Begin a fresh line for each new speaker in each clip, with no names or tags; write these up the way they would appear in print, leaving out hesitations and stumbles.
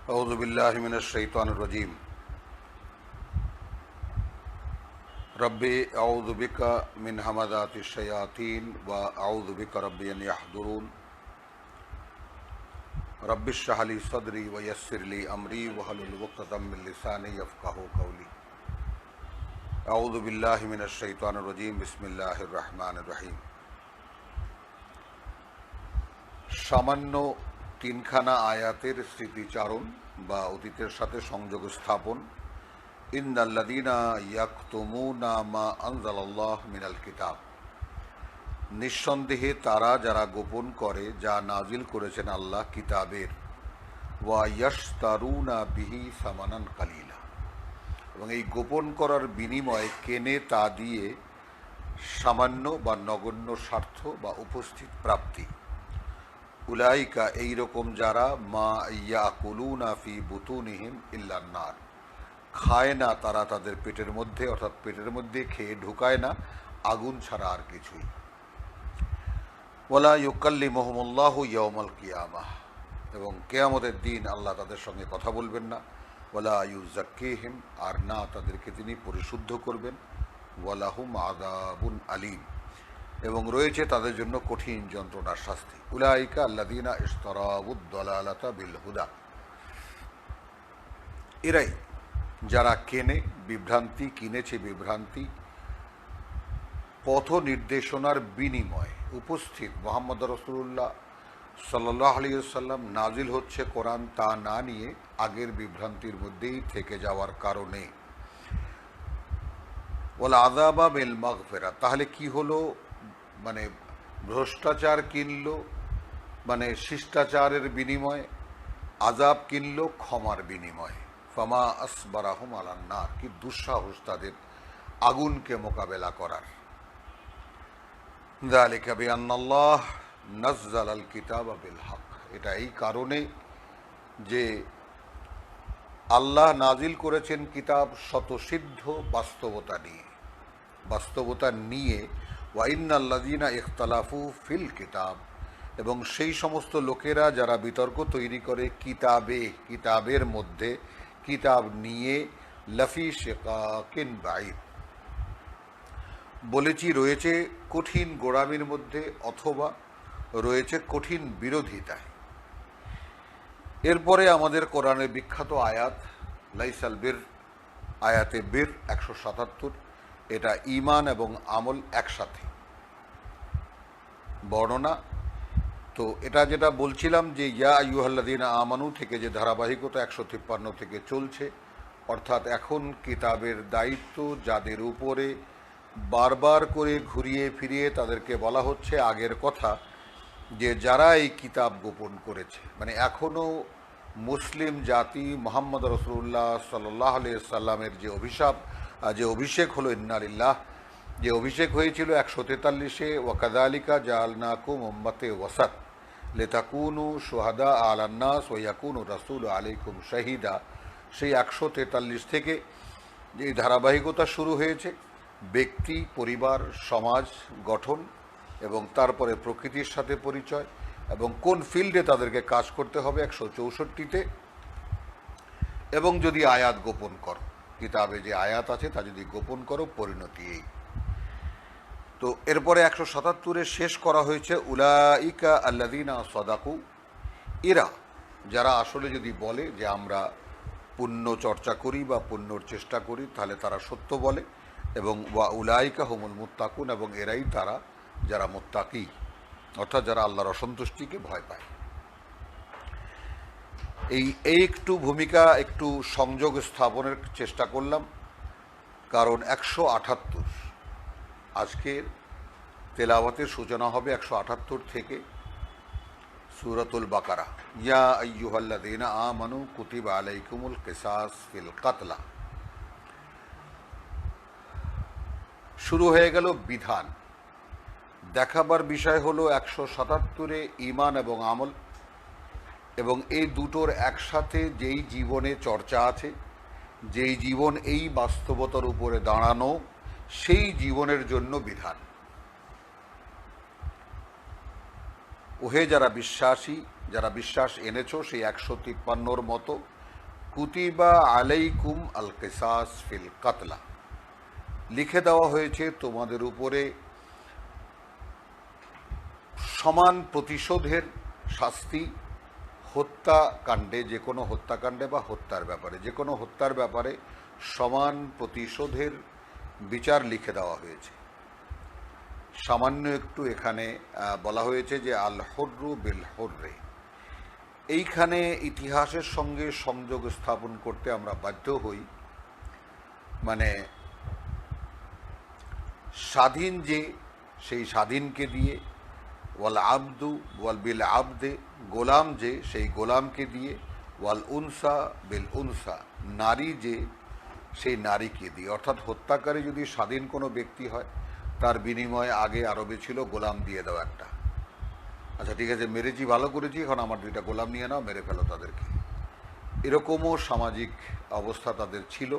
أعوذ بالله من الشيطان الرجيم ربي أعوذ بك من همزات الشياطين وأعوذ بك ربي أن يحضرون رب اشرح لي صدري ويسر لي أمري واحلل عقدة من لساني يفقهوا قولي أعوذ بالله من الشيطان الرجيم بسم الله الرحمن الرحيم সামান্য তিনখানা আয়াতের স্মৃতিচারণ বা অতীতের সাথে সংযোগ স্থাপন। ইন্নাল্লাযীনা ইয়াকতুমুনা মা আনজালাল্লাহু মিনাল কিতাব, নিঃসন্দেহে তারা যারা গোপন করে যা নাজিল করেছেন আল্লাহ কিতাবের, ওয়া ইয়াশতারুনা বিহি সামানান কালিলা, এবং এই গোপন করার বিনিময়ে কেনে তা দিয়ে সামান্য বা নগণ্য স্বার্থ বা উপস্থিত প্রাপ্তি। উলাইকা এইরকম যারা মা ইয়াকুলুনা ফি বুতুনিহিম ইল্লান নার, খায় না তারা তাদের পেটের মধ্যে, অর্থাৎ পেটের মধ্যে খেয়ে ঢুকায় না আগুন ছাড়া আর কিছুই। ওয়ালা ইউকাল্লিমুহুমুল্লাহু ইয়াওমাল কিয়ামাহ, এবং কিয়ামতের দিন আল্লাহ তাদের সঙ্গে কথা বলবেন না। ওয়ালা ইউযাক্কিহিম, আর না তাদেরকে তিনি পরিশুদ্ধ করবেন। ওয়ালাহুম আযাবুন আলীম, এবং রয়েছে তাদের জন্য কঠিন যন্ত্রণার শাস্তি। উলাইকা আল্লাযীনা ইশতারাউদ দালালাতা বিল হুদা, এরাই যারা কিনেছে বিভ্রান্তি পথ নির্দেশনার বিনিময়ে। উপস্থিত মুহাম্মদ রাসূলুল্লাহ সাল্লাল্লাহু আলাইহি ওয়াসাল্লাম, নাজিল হচ্ছে কোরআন, তা না নিয়ে আগের বিভ্রান্তির মধ্যেই থেকে যাওয়ার কারণে। ওয়াল আযাবা বিল মাগফিরা, তাহলে কি হলো, মানে ভ্রষ্টাচার কিনলো, মানে শিষ্টাচারের বিনিময়ে, আযাব কিনলো ক্ষমার বিনিময়ে। ফামা আসবারাহুম আলান নার, কি দুঃসাহস তাদের আগুনকে মোকাবেলা করার। যালিকা বিআন্নাল্লাহ নাযালাল কিতাবা বিল হক, এটা এই কারণে যে আল্লাহ নাজিল করেছেন কিতাব স্বতঃসিদ্ধ বাস্তবতা নিয়ে। ওয়া ইন্নাল্লাযীনা ইখতালাফু ফিল কিতাব, এবং সেই সমস্ত লোকেরা যারা বিতর্ক তৈরি করে কিতাবের মধ্যে, কিতাব নিয়ে, লাফি শিকাকিন বাঈদ, বলেছি রয়েছে কঠিন গোড়ামির মধ্যে, অথবা রয়েছে কঠিন বিরোধিতায়। এরপরে আমাদের কোরআনের বিখ্যাত আয়াত লাইসাল বীর, আয়াতে বীর 177, এটা ঈমান এবং আমল একসাথে বর্ণনা। তো এটা যেটা বলছিলাম যে ইয়া আইয়ুহাল্লাযীনা আমানু থেকে যে ধারাবাহিকতা 153 থেকে চলছে, অর্থাৎ এখন কিতাবের দায়িত্ব যাদের উপরে, বারবার করে ঘুরিয়ে ফিরিয়ে তাদেরকে বলা হচ্ছে আগের কথা, যে যারা এই কিতাব গোপন করেছে, মানে এখনও মুসলিম জাতি মুহাম্মদ রাসূলুল্লাহ সাল্লাল্লাহু আলাইহি সাল্লামের যে অভিষেক হলো, ইন্নালিল্লাহ, যে অভিষেক হয়েছিল 143-এ, ওয়াকাযালিকা জাআলনাকুম উম্মাতে ওয়াসাত লিতাকুনু শুহাদা আলান নাস ওয়া ইয়াকুনু রাসূলু আলাইকুম শাহিদা, সেই 143 থেকে যে ধারাবাহিকতা শুরু হয়েছে, ব্যক্তি, পরিবার, সমাজ গঠন, এবং তারপরে প্রকৃতির সাথে পরিচয়, এবং কোন ফিল্ডে তাদেরকে কাজ করতে হবে 164-তে, এবং যদি আয়াত গোপন করো, কিতাবে যে আয়াত আছে তা যদি গোপন করো, পরিণতি এই। তো এরপরে 177-এ শেষ করা হয়েছে উলাইকা আল্লাযীনা সাদাকু, এরা যারা আসলে যদি বলে যে আমরা পুণ্য চর্চা করি বা পুণ্যর চেষ্টা করি, তাহলে তারা সত্য বলে। এবং ওয়া উলাইকা হুমুল মুত্তাকুন, এবং এরাই তারা যারা মুত্তাকি, অর্থাৎ যারা আল্লাহর অসন্তুষ্টিকে ভয় পায়। এই একটু ভূমিকা, একটু সংযোগ স্থাপনের চেষ্টা করলাম, কারণ 178 আজকের তেলাওয়াতের সূচনা হবে 178 থেকে, সূরাতুল বাকারা। ইয়া আইয়ুহাল্লাযীনা আমানু কুতিবা আলাইকুমুল কিসাস ফিল কাতলা, শুরু হয়ে গেল বিধান। দেখাবার বিষয় হলো 177-এ ঈমান এবং আমল, এবং এই দুটোর একসাথে যেই জীবনে চর্চা আছে, যেই জীবন এই বাস্তবতার উপরে দাঁড়ানো, সেই জীবনের জন্য বিধান। ওহে যারা বিশ্বাসী, যারা বিশ্বাস এনেছো, সেই 153-র মতো কুতিবা আলাইকুম আল কিসাস ফিল কাতলা, লিখে দেওয়া হয়েছে তোমাদের উপরে সমান প্রতিশোধের শাস্তি হত্যাকাণ্ডে, যে কোনো হত্যাকাণ্ডে বা হত্যার ব্যাপারে, যে কোনো হত্যার ব্যাপারে সমান প্রতিশোধের বিচার লিখে দেওয়া হয়েছে। সামান্য একটু এখানে বলা হয়েছে যে আল হর্রু বিল হর্রে, এইখানে ইতিহাসের সঙ্গে সংযোগ স্থাপন করতে আমরা বাধ্য হই। মানে স্বাধীন যে, সেই স্বাধীনকে দিয়ে, ওয়াল আবদু ওয়াল বিল আবদে, গোলাম যে, সেই গোলামকে দিয়ে, ওয়াল উনসা বিল উনসা, নারী যে, সেই নারীকে দিয়ে। অর্থাৎ হত্যাকারী যদি স্বাধীন কোনো ব্যক্তি হয়, তার বিনিময়ে আগে আরবে ছিল গোলাম দিয়ে দাও একটা, আচ্ছা ঠিক আছে মেরেছি, ভালো করেছি, এখন আমার দুইটা গোলাম নিয়ে নাও, মেরে ফেলো তাদেরকে। এরকমও সামাজিক অবস্থা তাদের ছিল।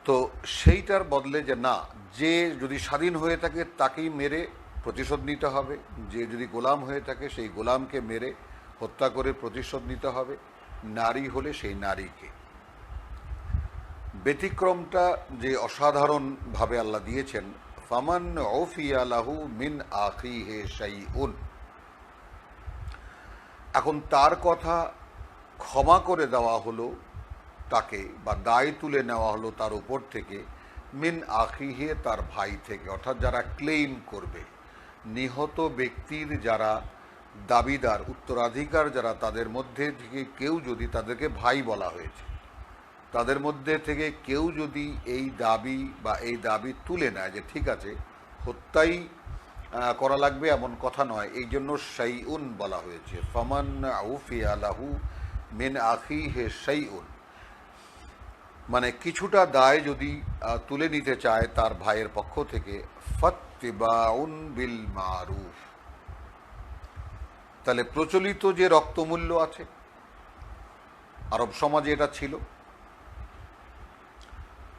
তো সেইটার বদলে যে না, যে যদি স্বাধীন হয়ে থাকে তাকেই মেরে প্রতিশোধ নিতে হবে, যে যদি গোলাম হয়ে থাকে সেই গোলামকে মেরে হত্যা করে প্রতিশোধ নিতে হবে, নারী হলে সেই নারীকে। ব্যতিক্রমটা যে অসাধারণভাবে আল্লাহ দিয়েছেন, ফামান উফিয়া লাহু মিন আখিহি শাইউন, এখন তার কথা ক্ষমা করে দেওয়া হলো তাকে, বা দায় তুলে নেওয়া হলো তার উপর থেকে, মিন আখিহে, তার ভাই থেকে। অর্থাৎ যারা ক্লেইম করবে, নিহত ব্যক্তির যারা দাবিদার, উত্তরাধিকার যারা, তাদের মধ্যে থেকে কেউ যদি, তাদেরকে ভাই বলা হয়েছে, তাদের মধ্যে থেকে কেউ যদি এই দাবি বা এই দাবি তুলে নেয় যে ঠিক আছে হত্যাই করা লাগবে, এমন কথা নয়, এই জন্য শাইউন বলা হয়েছে। ফামান উফিয়া লাহু মিন আখিহি শাইউন, মানে কিছুটা দায় যদি তুলে নিতে চায় তার ভাইয়ের পক্ষ থেকে, ফাত্তিবাউন বিল মারুফ, তাহলে প্রচলিত যে রক্তমূল্য আছে, আরব সমাজে এটা ছিল,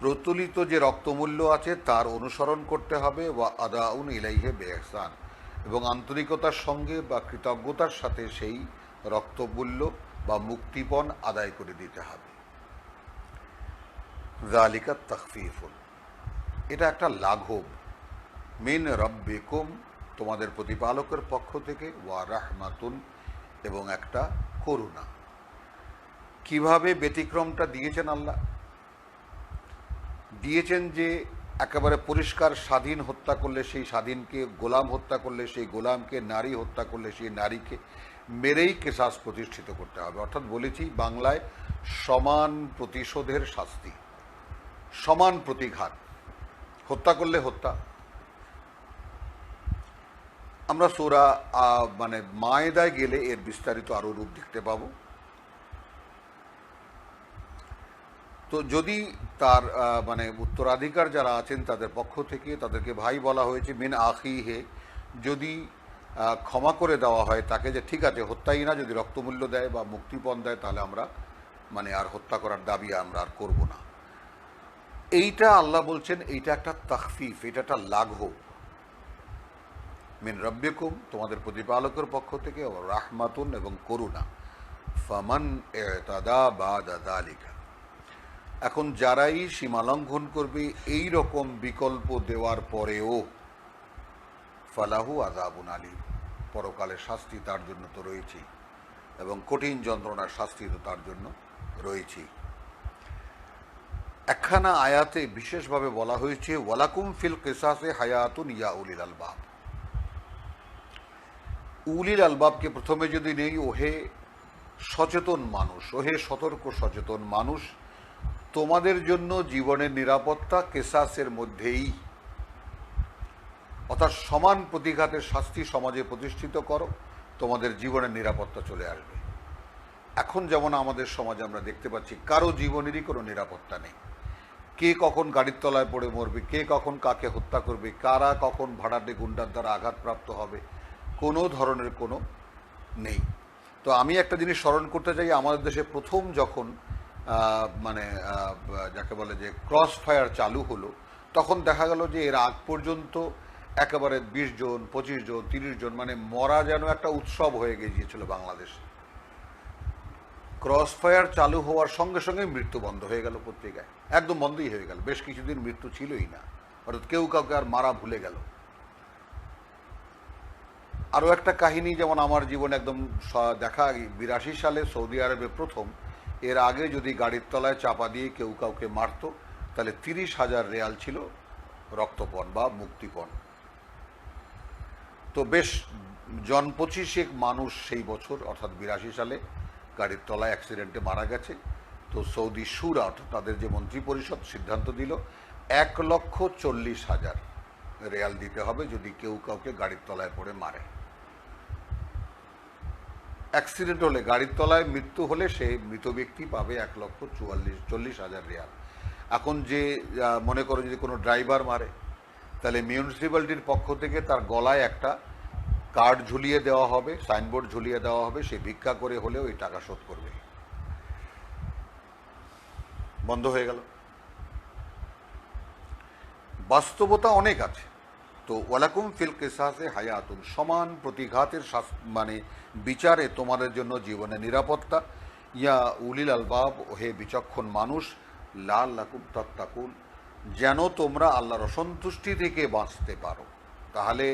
প্রচলিত যে রক্তমূল্য আছে তার অনুসরণ করতে হবে, ওয়া আদাউন ইলাইহি বিইহসান, এবং আন্তরিকতার সঙ্গে বা কৃতজ্ঞতার সাথে সেই রক্তমূল্য বা মুক্তিপণ আদায় করে দিতে হবে। যালিকা তাখফীফুন, এটা একটা লাঘব, মিন রাব্বিকুম, তোমাদের প্রতিপালকের পক্ষ থেকে, ওয়া রাহমাতুন, এবং একটা করুণা। কিভাবে ব্যতিক্রমটা দিয়েছেন আল্লাহ? দিয়েছেন যে একেবারে পরিষ্কার স্বাধীন হত্যা করলে সেই স্বাধীনকে, গোলাম হত্যা করলে সেই গোলামকে, নারী হত্যা করলে সেই নারীকে মেরেই কেসাস প্রতিষ্ঠিত করতে হবে। অর্থাৎ বলেছি বাংলায় সমান প্রতিশোধের শাস্তি, সমান প্রতিঘাত, হত্যা করলে হত্যা। আমরা সূরা মানে মায়েদায় গেলে এর বিস্তারিত আরও রূপ দেখতে পাবো। তো যদি তার মানে উত্তরাধিকার যারা আছেন তাদের পক্ষ থেকে তাদেরকে ভাই বলা হয়েছে, মিন আখিহে, যদি ক্ষমা করে দেওয়া হয় তাকে, যে ঠিক আছে হত্যাই না, যদি রক্তমূল্য দেয় বা মুক্তিপণ দেয় তাহলে আমরা মানে আর হত্যা করার দাবি আমরা আর করব না। এইটা আল্লাহ বলছেন এইটা একটা তাখফিফ, এটা একটা লাঘব, মিন রাব্বিকুম, তোমাদের প্রতিপালকের পক্ষ থেকে, ও রাহমাতুন, এবং করুণা। ফামান ইতাদা বাদা যালিকা, এখন যারাই সীমালঙ্ঘন করবে এই রকম বিকল্প দেওয়ার পরেও, ফালাহু আযাবুন আলীম, পরকালের শাস্তি তার জন্য তো রয়েছেই, এবং কঠিন যন্ত্রণার শাস্তি তো তার জন্য রয়েছেই। একখানা আয়াতে বিশেষভাবে বলা হয়েছে, ওয়ালাকুম ফিল কিসাসে হায়াতুন ইয়া উলিল আলবাব। উলিল আলবাবকে প্রথমে যদি নেই, ওহে সচেতন মানুষ, ওহে সতর্ক সচেতন মানুষ, তোমাদের জন্য জীবনের নিরাপত্তা কেসাসের মধ্যেই, অর্থাৎ সমান প্রতিঘাতের শাস্তি সমাজে প্রতিষ্ঠিত করো, তোমাদের জীবনের নিরাপত্তা চলে আসবে। এখন যেমন আমাদের সমাজে আমরা দেখতে পাচ্ছি কারো জীবনেরই কোনো নিরাপত্তা নেই, কে কখন গাড়ির তলায় পড়ে মরবে, কে কখন কাকে হত্যা করবে, কারা কখন ভাড়াটে গুন্ডার দ্বারা আঘাতপ্রাপ্ত হবে, কোনো ধরনের কোনো নেই। তো আমি একটা জিনিস স্মরণ করতে চাই, আমাদের দেশে প্রথম যখন মানে যাকে বলে যে ক্রস ফায়ার চালু হলো, তখন দেখা গেল যে এর আগ পর্যন্ত একেবারে 20 জন 25 জন 30 জন, মানে মরা যেন একটা উৎসব হয়ে গিয়েছিল বাংলাদেশে। ক্রস ফায়ার চালু হওয়ার সঙ্গে সঙ্গে মৃত্যু বন্ধ হয়ে গেল পত্রিকায়, একদম বন্ধই হয়ে গেল, বেশ কিছুদিন মৃত্যু ছিলই না, অর্থাৎ কেউ কাউকে আর মারা ভুলে গেল। আরও একটা কাহিনী, যেমন আমার জীবনে একদম দেখা 82 সালে সৌদি আরবে প্রথম, এর আগে যদি গাড়ির তলায় চাপা দিয়ে কেউ কাউকে মারত তাহলে 30,000 রিয়াল ছিল রক্তপণ বা মুক্তিপণ। তো বেশ 25 মানুষ সেই বছর অর্থাৎ 82 সালে গাড়ির তলায় অ্যাক্সিডেন্টে মারা গেছে। তো সৌদি শুরা অর্থাৎ তাদের যে মন্ত্রী পরিষদ সিদ্ধান্ত দিল 1,40,000 রিয়াল দিতে হবে যদি কেউ কাউকে গাড়ির তলায় পড়ে মারে। অ্যাক্সিডেন্ট হলে, গাড়ির তলায় মৃত্যু হলে সে মৃত ব্যক্তি পাবে 1,40,000 রিয়াল। এখন যে মনে করো যদি কোনো ড্রাইভার মারে তাহলে মিউনিসিপ্যালিটির পক্ষ থেকে তার গলায় একটা কার্ড ঝুলিয়ে দেওয়া হবে, সাইনবোর্ড ঝুলিয়ে দেওয়া হবে, সে ভিক্ষা করে হলেও এই টাকা শোধ করবে। বন্ধ হয়ে গেল। বাস্তবতা অনেক আছে। তো ওয়ালাকুম ফিল কিসাসে হায়াতুন, সমান প্রতিঘাতের মানে বিচারে তোমাদের জন্য জীবনে নিরাপত্তা। ইয়া উলিল আলবাব, হে বিচক্ষণ মানুষ, লাআল্লাকুম তাত্তাকুন, যেন তোমরা আল্লাহর অসন্তুষ্টি থেকে বাঁচতে পারো। তাহলে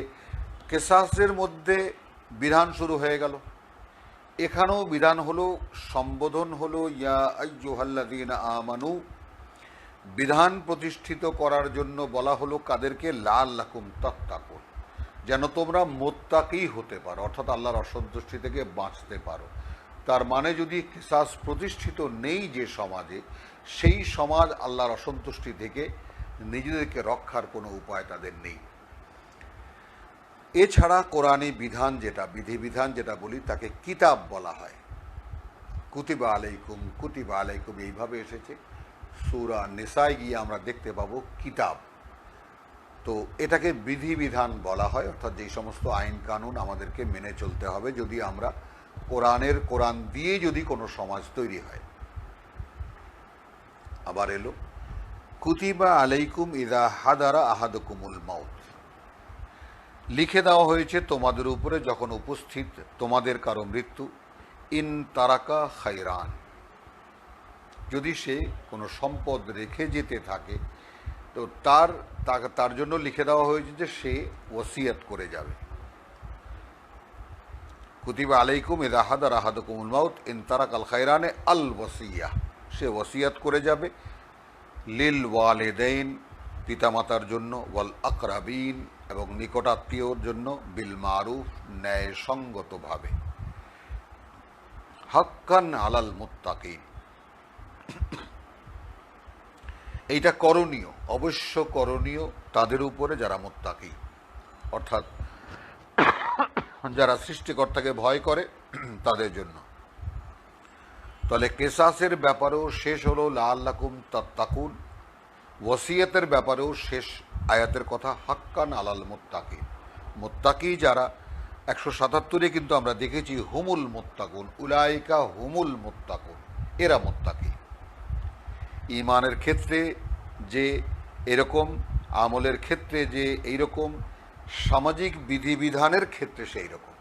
কেসাসের মধ্যে বিধান শুরু হয়ে গেল, এখানেও বিধান হলো, সম্বোধন হলো ইয়া আইয়ুহাল্লাযীনা আমানু, বিধান প্রতিষ্ঠিত করার জন্য বলা হলো কাদেরকে, লাআল্লাকুম তাত্তাকুন, যেন তোমরা মুত্তাকি হতে পারো, অর্থাৎ আল্লাহর অসন্তুষ্টি থেকে বাঁচতে পারো। তার মানে যদি কিসাস প্রতিষ্ঠিত নেই যে সমাজে, সেই সমাজ আল্লাহর অসন্তুষ্টি থেকে নিজেদেরকে রক্ষার কোনো উপায় তাদের নেই। এছাড়া কোরআনী বিধান, যেটা বিধিবিধান যেটা বলি, তাকে কিতাব বলা হয়। কুতিবা আলাইকুম, কুতিবা আলাইকুম এইভাবে এসেছে। সূরা নিসায় গিয়ে আমরা দেখতে পাবো কিতাব। তো এটাকে বিধিবিধান বলা হয়, অর্থাৎ যেই সমস্ত আইন কানুন আমাদেরকে মেনে চলতে হবে যদি আমরা কোরআন দিয়ে যদি কোনো সমাজ তৈরি হয়। আবার এলো কুতিবা আলাইকুম ইযা হাদারা আহাদুকুমুল মাউত, লিখে দেওয়া হয়েছে তোমাদের উপরে যখন উপস্থিত তোমাদের কারো মৃত্যু, ইন তারাকা খায়রান, যদি সে কোনো সম্পদ রেখে যেতে থাকে তো তার জন্য লিখে দেওয়া হয়েছে যে সে ওসিয়ত করে যাবে। কুতিবা আলাইকুম ইযা হাদারা আহাদুকুমুল মাউত ইন তারাকাল খায়রানে আল ওয়াসিয়া, সে ওসিয়ত করে যাবে। লিল ওয়ালিদাইন, পিতামাতার জন্য, ওয়াল আকরাবিন, এবং নিকটাত্মীয়র জন্য, বিল মারুফ, ন্যায়সঙ্গতভাবে, হাক্কান আলাল মুত্তাকিন, এইটা করণীয়, অবশ্য করণীয় তাদের উপরে যারা মুত্তাকি, অর্থাৎ যারা সৃষ্টিকর্তাকে ভয় করে তাদের জন্য। তাহলে কেসাসের ব্যাপারেও শেষ হলো লাআল্লাকুম তাত্তাকুন, ওসিয়তের ব্যাপারেও শেষ আয়াতের কথা হাক্কান আলাল মুত্তাকিন, মুত্তাকি যারা 177-এ কিন্তু আমরা দেখেছি হুমুল মুত্তাকুন, উলাইকা হুমুল মুত্তাকুন, এরা মুত্তাকি। ঈমানের ক্ষেত্রে যে এরকম, আমলের ক্ষেত্রে যে এইরকম, সামাজিক বিধিবিধানের ক্ষেত্রে সেই রকম।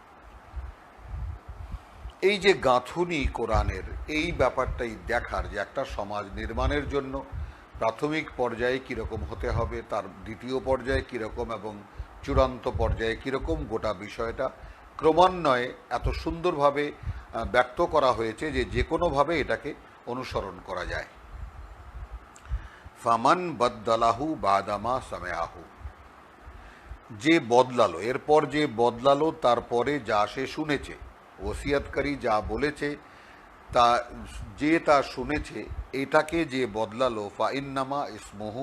এই যে গাঁথুনি কোরআনের, এই ব্যাপারটাই দেখার যে একটা সমাজ নির্মাণের জন্য প্রাথমিক পর্যায়ে কীরকম হতে হবে, তার দ্বিতীয় পর্যায়ে কীরকম, এবং চূড়ান্ত পর্যায়ে কীরকম, গোটা বিষয়টা ক্রমান্বয়ে এত সুন্দরভাবে ব্যক্ত করা হয়েছে যে কোনোভাবে এটাকে অনুসরণ করা যায়। ফামান বদলাহু বাদামা সামেআহু, যে বদলালো, এরপর যে বদলালো, তারপরে যা সে শুনেছে, ওসিয়তকারী যা বলেছে তা শুনেছে, এটাকে যে বদলালো, ফাইন্নামা ইসমুহু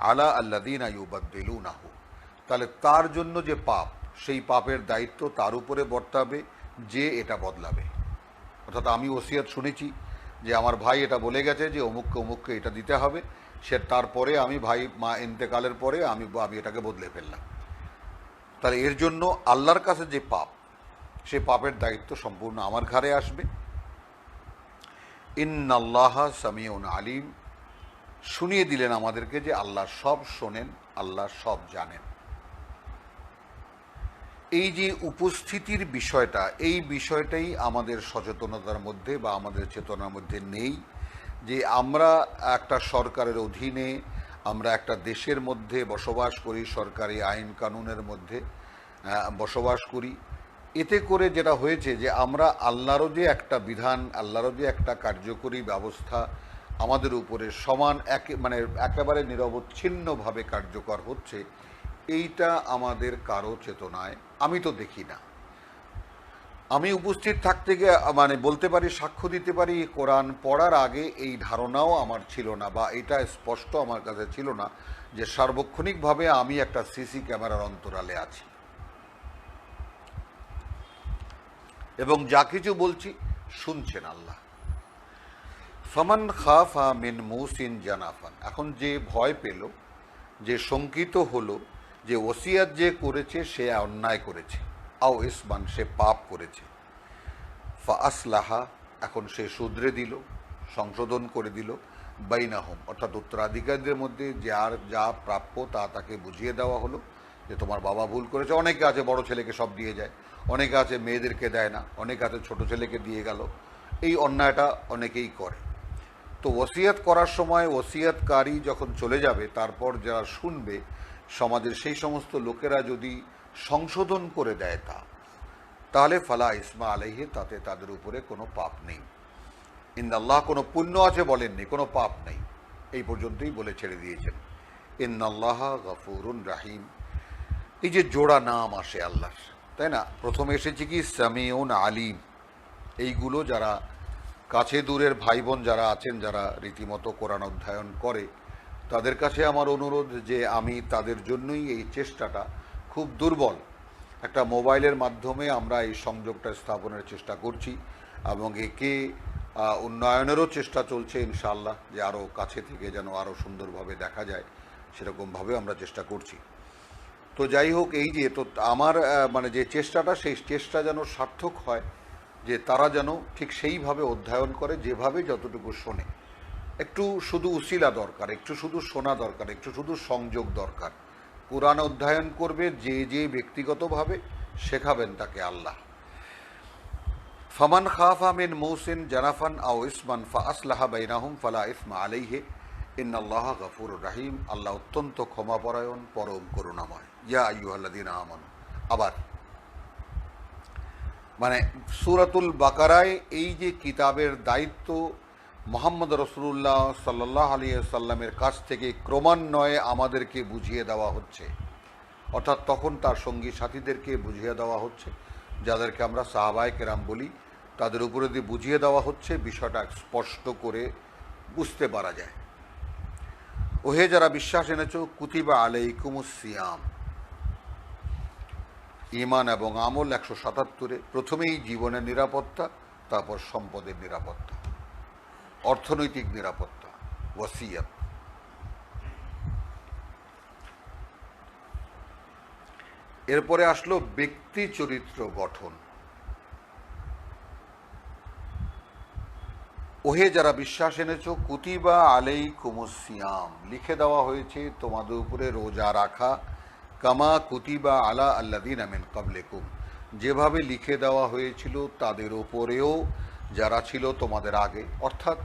আলা আল্লাযীনা ইউবাদদিলুনাহু, তাহলে তার জন্য যে পাপ, সেই পাপের দায়িত্ব তার উপরে বর্তাবে যে এটা বদলাবে। অর্থাৎ আমি ওসিয়ত শুনেছি যে আমার ভাই এটা বলে গেছে যে অমুককে এটা দিতে হবে, সে তারপরে আমি মা ইন্তেকালের পরে আমি এটাকে বদলে ফেললাম, তাহলে এর জন্য আল্লাহর কাছে যে পাপ, সে পাপের দায়িত্ব সম্পূর্ণ আমার ঘাড়ে আসবে। ইন্নাল্লাহা সামিউন আলিম, শুনিয়ে দিলেন আমাদেরকে যে আল্লাহ সব শোনেন, আল্লাহ সব জানেন। এই যে উপস্থিতির বিষয়টা, এই বিষয়টাই আমাদের সচেতনতার মধ্যে বা আমাদের চেতনার মধ্যে নেই, যে আমরা একটা সরকারের অধীনে, আমরা একটা দেশের মধ্যে বসবাস করি, সরকারি আইন কানুনের মধ্যে বসবাস করি। এতে করে যেটা হয়েছে যে আমরা আল্লাহরও যে একটা বিধান, আল্লাহরও যে একটা কার্যকরী ব্যবস্থা আমাদের উপরে সমান মানে একেবারে নিরবচ্ছিন্নভাবে কার্যকর হচ্ছে, এইটা আমাদের কারো চেতনায় আমি তো দেখি না। আমি উপস্থিত থাকতে গিয়ে মানে বলতে পারি, সাক্ষ্য দিতে পারি, কোরআন পড়ার আগে এই ধারণাও আমার ছিল না, বা এটা স্পষ্ট আমার কাছে ছিল না যে সার্বক্ষণিকভাবে আমি একটা সিসি ক্যামেরার অন্তরালে আছি এবং যা কিছু বলছি শুনছেন আল্লাহ। ফামান খাফা মিন মুসিন জানাফান, এখন যে ভয় পেল, যে শঙ্কিত হলো যে ওসিয়াত যে করেছে সে অন্যায় করেছে, আও ইসমান সে পাপ করেছে, ফা আসলাহা এখন সে শুধরে দিল, সংশোধন করে দিল, বাইনাহুম অর্থাৎ উত্তরাধিকারীদের মধ্যে যার যা প্রাপ্য তা তাকে বুঝিয়ে দেওয়া হলো যে তোমার বাবা ভুল করেছে। অনেকে আছে বড় ছেলেকে সব দিয়ে যায়, অনেকে আছে মেয়েদেরকে দেয় না, অনেকে আছে ছোট ছেলেকে দিয়ে গেল, এই অন্যায়টা অনেকেই করে। তো ওসিয়াত করার সময় ওসিয়াতকারী যখন চলে যাবে, তারপর যারা শুনবে সমাজের সেই সমস্ত লোকেরা যদি সংশোধন করে দেয় তাহলে ফালা ইসমা আলাইহি, তাতে তাদের উপরে কোনো পাপ নেই। ইন্নাল্লাহ, কোনো পুণ্য আছে বলেননি, কোনো পাপ নেই, এই পর্যন্তই বলে ছেড়ে দিয়েছেন। ইন্নাল্লাহ গফুরুন রাহিম, এই যে জোড়া নাম আসে আল্লাহর, তাই না? প্রথমে এসেছে কি সামিউন আলিম, এইগুলো যারা কাছে দূরের ভাই বোন যারা আছেন, যারা রীতিমতো কোরআন অধ্যয়ন করে, তাদের কাছে আমার অনুরোধ যে আমি তাদের জন্যই এই চেষ্টাটা খুব দুর্বল, একটা মোবাইলের মাধ্যমে আমরা এই সংযোগটা স্থাপনের চেষ্টা করছি এবং একে উন্নয়নেরও চেষ্টা চলছে ইনশাআল্লাহ, যে আরও কাছে থেকে যেন আরও সুন্দরভাবে দেখা যায়, সেরকমভাবে আমরা চেষ্টা করছি। তো যাই হোক, এই যে তো আমার মানে যে চেষ্টাটা, সেই চেষ্টা যেন সার্থক হয়, যে তারা যেন ঠিক সেইভাবে অধ্যয়ন করে যেভাবে যতটুকু শোনে। একটু শুধু উসিলা দরকার, একটু শুধু শোনা দরকার, একটু শুধু সংযোগ দরকার। কোরআন অধ্যয়ন করবে যে যে ব্যক্তিগতভাবে, শেখাবেন তাকে আল্লাহ। ফামান খাফা মিন মুসিন জানাফান আও ইসমান ফা আসলাহা বাইনাহুম ফালা ইসমা আলাইহি ইন্নাল্লাহ গফুরুর রাহিম, আল্লাহ অত্যন্ত ক্ষমাপরায়ণ, পরম করুণাময়। ইয়া আইয়ুহাল্লাযীনা আমানু, আবার মানে সূরাতুল বাকারায় এই যে কিতাবের দায়িত্ব মুহাম্মদ রাসূলুল্লাহ সাল্লাল্লাহু আলাইহি সাল্লামের কাছ থেকে ক্রমান্বয়ে আমাদেরকে বুঝিয়ে দেওয়া হচ্ছে, অর্থাৎ তখন তার সঙ্গী সাথীদেরকে বুঝিয়ে দেওয়া হচ্ছে, যাদেরকে আমরা সাহাবায়ে কেরাম বলি, তাদের উপরে দিয়ে বুঝিয়ে দেওয়া হচ্ছে, বিষয়টা স্পষ্ট করে বুঝতে পারা যায়। ওহে যারা বিশ্বাস এনেছো, কুতিবা আলাইকুমুস সিয়াম, ঈমান এবং আমল 177-এ প্রথমেই জীবনের নিরাপত্তা, তারপর সম্পদের নিরাপত্তা, অর্থনৈতিক নিরাপত্তা, ওয়াসিয়াত। এরপরে আসলো ব্যক্তি চরিত্র গঠন। ওহে যারা বিশ্বাস এনেছো, কুতিবা আলাইকুমুস সিয়াম, লিখে দেওয়া হয়েছে তোমাদের উপরে রোজা রাখা, কামা কুতিবা আলা আল্লাযীনা মিন ক্বাবলিকুম, যেভাবে লিখে দেওয়া হয়েছিল তাদের উপরেও যারা ছিল তোমাদের আগে, অর্থাৎ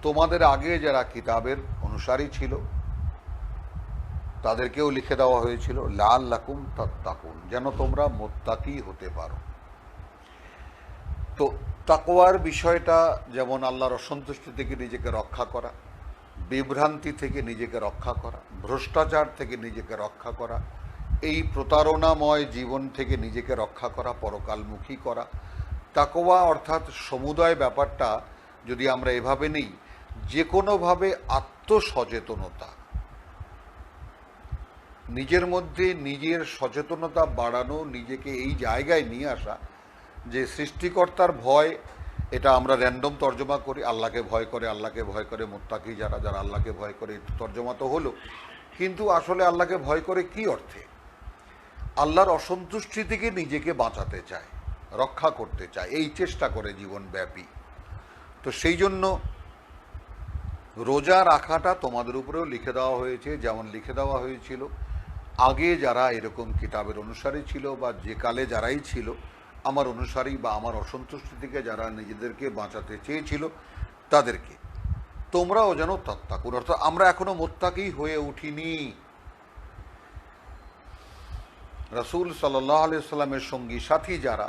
তোমাদের আগে যারা কিতাবের অনুসারী ছিল তাদেরকেও লিখে দেওয়া হয়েছিল, লাআল্লাকুম তাত্তাকুন, যেন তোমরা মুত্তাকি হতে পারো। তো তাকওয়ার বিষয়টা যেমন আল্লাহর অসন্তুষ্টি থেকে নিজেকে রক্ষা করা, বিভ্রান্তি থেকে নিজেকে রক্ষা করা, ভ্রষ্টাচার থেকে নিজেকে রক্ষা করা, এই প্রতারণাময় জীবন থেকে নিজেকে রক্ষা করা, পরকালমুখী করা। তাকওয়া অর্থাৎ সমুদায় ব্যাপারটা যদি আমরা এভাবে নেই, যে কোনোভাবে আত্মসচেতনতা, নিজের মধ্যে নিজের সচেতনতা বাড়ানো, নিজেকে এই জায়গায় নিয়ে আসা যে সৃষ্টিকর্তার ভয়, এটা আমরা র্যান্ডম তর্জমা করি, আল্লাহকে ভয় করে, আল্লাহকে ভয় করে মুত্তাকি যারা, যারা আল্লাহকে ভয় করে, তর্জমা তো হলো, কিন্তু আসলে আল্লাহকে ভয় করে কি অর্থে? আল্লাহর অসন্তুষ্টি থেকে নিজেকে বাঁচাতে চায়, রক্ষা করতে চায়, এই চেষ্টা করে জীবনব্যাপী। তো সেই জন্য রোজা রাখাটা তোমাদের উপরেও লিখে দেওয়া হয়েছে, যেমন লিখে দেওয়া হয়েছিল আগে যারা এরকম কিতাবের অনুসারী ছিল বা যে কালে যারাই ছিল, আমার অনুসারী বা আমার অসন্তুষ্টি থেকে যারা নিজেদেরকে বাঁচাতে চেয়েছিল তাদেরকে, তোমরাও যেন তাত্তাকুন, অর্থাৎ আমরা এখনো মোত্তাকি হয়ে উঠিনি। রাসূল সাল্লাল্লাহু আলাইহি সাল্লামের সঙ্গী সাথী যারা,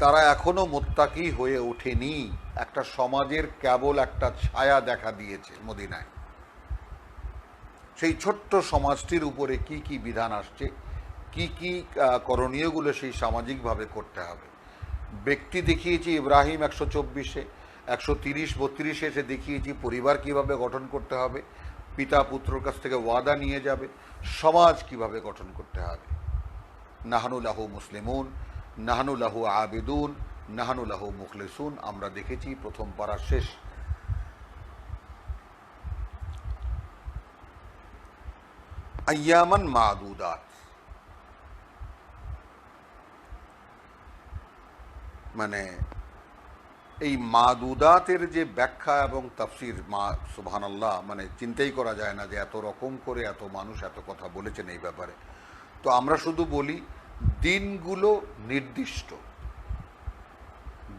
তারা এখনো মোত্তাকি হয়ে ওঠেনি। একটা সমাজের কেবল একটা ছায়া দেখা দিয়েছে মদিনায়। সেই ছোট্ট সমাজটির উপরে কি কি বিধান আসছে, কি কি করণীয়গুলো সেই সামাজিকভাবে করতে হবে। ব্যক্তি দেখিয়েছি ইব্রাহিম 124-এ, 130-32-এ এসে দেখিয়েছি পরিবার কিভাবে গঠন করতে হবে, পিতা পুত্রর কাছ থেকে ওয়াদা নিয়ে যাবে, সমাজ কিভাবে গঠন করতে হবে। নাহানু লাহু মুসলিমুন, নাহানু লাহু আবিদুন, নাহানু লাহু মুখলিসুন, আমরা দেখেছি প্রথম পারার শেষ। আইয়ামান মাদুদাত, মানে এই মাদুদাতের যে ব্যাখ্যা এবং তাফসির, সুবহানাল্লাহ, মানে চিন্তাই করা যায় না যে এত রকম করে এত মানুষ এত কথা বলেছেন এই ব্যাপারে। তো আমরা শুধু বলি দিনগুলো নির্দিষ্ট,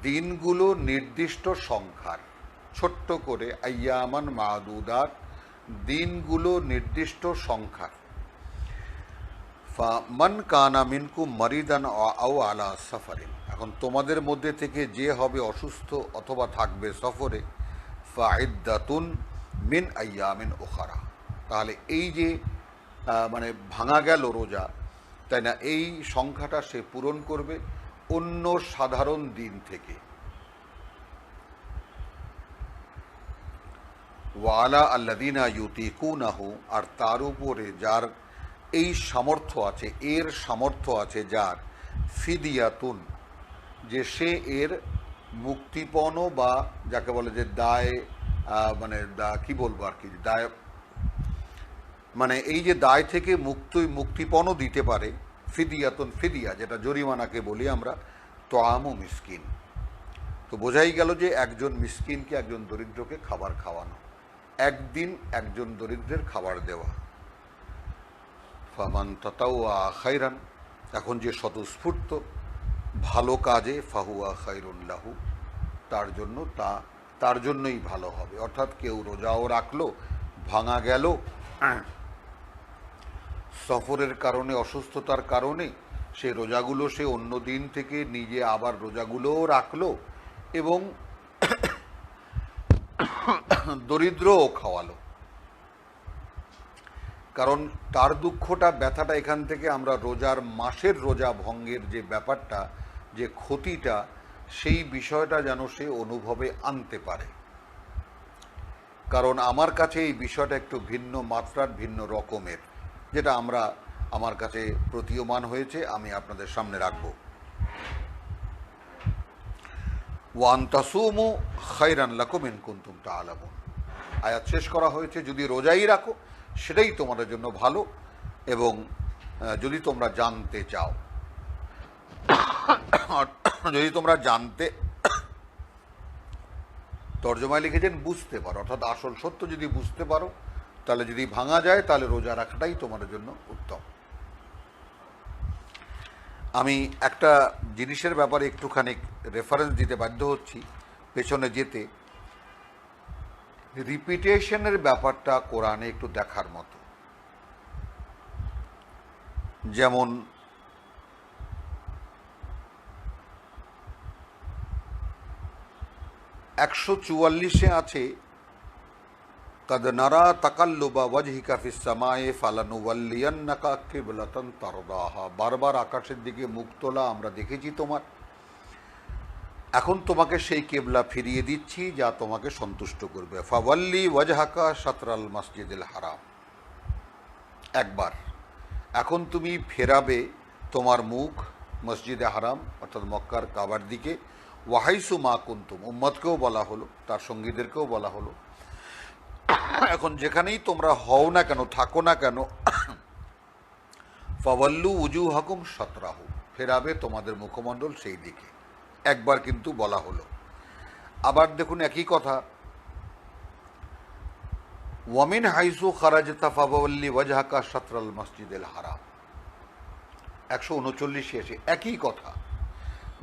দিনগুলো নির্দিষ্ট সংখ্যার, ছোট্ট করে আইয়ামান মাদুদাত, দিনগুলো নির্দিষ্ট সংখ্যার। মান কানা মিনকুম মারিদান আও আলা সাফারিন, এখন তোমাদের মধ্যে থেকে যে হবে অসুস্থ অথবা থাকবে সফরে, ফাইদ্দাতুন মিন আইয়ামিন উখারা, তাহলে এই যে মানে ভাঙা গেল রোজা, তাই না, এই সংখ্যাটা সে পূরণ করবে অন্য সাধারণ দিন থেকে। ওয়ালা আল্লাযিনা ইউতিকুনাহু, আর তার উপরে যার এই সামর্থ্য আছে, এর সামর্থ্য আছে যার, ফিদিয়াতুন, যে সে এর মুক্তিপণ বা যাকে বলে যে দায়, মানে কি বলবো আর কি, দায়, মানে এই যে দায় থেকে মুক্তিপণও দিতে পারে। ফিদিয়াতুন, ফিদিয়া যেটা জরিমানাকে বলি আমরা, তোয়ামু মিসকিন। তো বোঝাই গেল যে একজন মিসকিনকে, একজন দরিদ্রকে খাবার খাওয়ানো, একদিন একজন দরিদ্রের খাবার দেওয়া। ফামান তাতাওয়া খাইরান, এখন যে স্বতঃস্ফূর্ত ভালো কাজে, ফাহুয়া খাইরুন লাহু, তার জন্য তার জন্যই ভালো হবে। অর্থাৎ কেউ রোজাও রাখলো, ভাঙা গেল সফরের কারণে, অসুস্থতার কারণে, সে রোজাগুলো সে অন্য দিন থেকে নিজে আবার রোজাগুলোও রাখলো এবং দরিদ্রও খাওয়ালো। কারণ তার দুঃখটা, ব্যথাটা এখান থেকে আমরা রোজার মাসের রোজা ভঙ্গের যে ব্যাপারটা, যে ক্ষতিটা, সেই বিষয়টা যেন সে অনুভবে আনতে পারে। কারণ আমার কাছে এই বিষয়টা একটু ভিন্ন মাত্রার, ভিন্ন রকমের, যেটা আমার কাছে প্রতীয়মান হয়েছে, আমি আপনাদের সামনে রাখব। ওয়ান তাসুমু খায়রান লাকুম ইন কুনতুম তা'লামুন, আয়াত শেষ করা হয়েছে যদি রোজাই রাখো সেটাই তোমাদের জন্য ভালো, এবং যদি তোমরা জানতে চাও, যদি তোমরা জানতে, তর্জমায় লিখেছেন বুঝতে পারো, অর্থাৎ আসল সত্য যদি বুঝতে পারো, তাহলে যদি ভাঙা যায় তাহলে রোজা রাখাটাই তোমাদের জন্য উত্তম। আমি একটা জিনিসের ব্যাপারে একটুখানি রেফারেন্স দিতে বাধ্য হচ্ছি পেছনে যেতে। রিপিটেশনের ব্যাপারটা কোরআনে একটু দেখার মতো। যেমন একশো 44-এ আছে, কাদ নারা তাকাল্লুবা ওয়াজহিকা ফিস সামায়ে ফালানুওয়াল্লিয়ান্নাকা কিবলাতান তারদাহা, বারবার আকাশের দিকে মুখ তোলা আমরা দেখেছি তোমার, এখন তোমাকে সেই কেবলা ফিরিয়ে দিচ্ছি যা তোমাকে সন্তুষ্ট করবে। ফাওয়াল্লি ওয়াজহাকা শাতরাল মসজিদুল হারাম, একবার, এখন তুমি ফেরাবে তোমার মুখ মসজিদে হারাম অর্থাৎ মক্কার কাবার দিকে। ওয়াহাইসু মা কুনতুম, উম্মতকেও বলা হলো, তার সঙ্গীদেরকেও বলা হলো, এখন যেখানেই তোমরা হও না কেন, থাকো না কেন, ফাওয়াল্লু উজুহাকুম শাতরাহু, ফেরাবে তোমাদের মুখমণ্ডল সেই দিকে, একবার কিন্তু বলা হলো। আবার দেখুন একই কথা, ওয়ামিন হাইসু খারাজতা ফাওয়াল্লি ওয়াজহাকা শাতরাল মসজিদুল হারাম। 139 এসে একই কথা,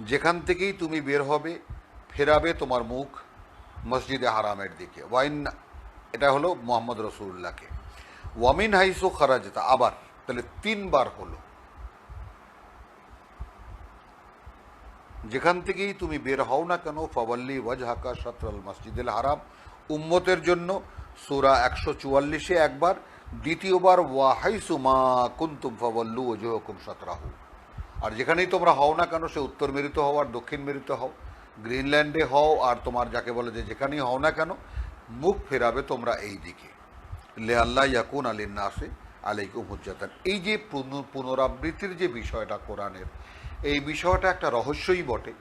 যেখান থেকেই তুমি বের হবে ফেরাবে তোমার মুখ মসজিদে হারামের দিকে। ওয়াইন, এটা হলো মোহাম্মদ রসুল্লাহকে। ওয়ামিন হাইসু খারাজতা, আবার তাহলে 3 বার হলো, যেখান থেকেই তুমি বের হও না কেন ফাওয়াল্লি ওয়াজহাকা শাতরাল মসজিদুল হারাম। উম্মতের জন্য সূরা 144 একবার, দ্বিতীয়বার ওয়া হাইসু মা কুনতুম ফাওয়াল্লু ওয়াজহাকুম শাতরাহু। আর যেখানেই তোমরা হও না কেন, সে উত্তর মেরুতে হও আর দক্ষিণ মেরুতে হও, গ্রিনল্যান্ডে হও আর তোমার যাকে বলে যে যেখানেই হও না কেন, মুখ ফেরাবে তোমরা এই দিকে। লে আল্লাহ ইয়াকুন আলিন নাসে আলাইকুম হুজ্জাতান। এই যে পুনরাবৃত্তির যে বিষয়টা কোরআনের, এই বিষয়টা একটা রহস্যই বটে।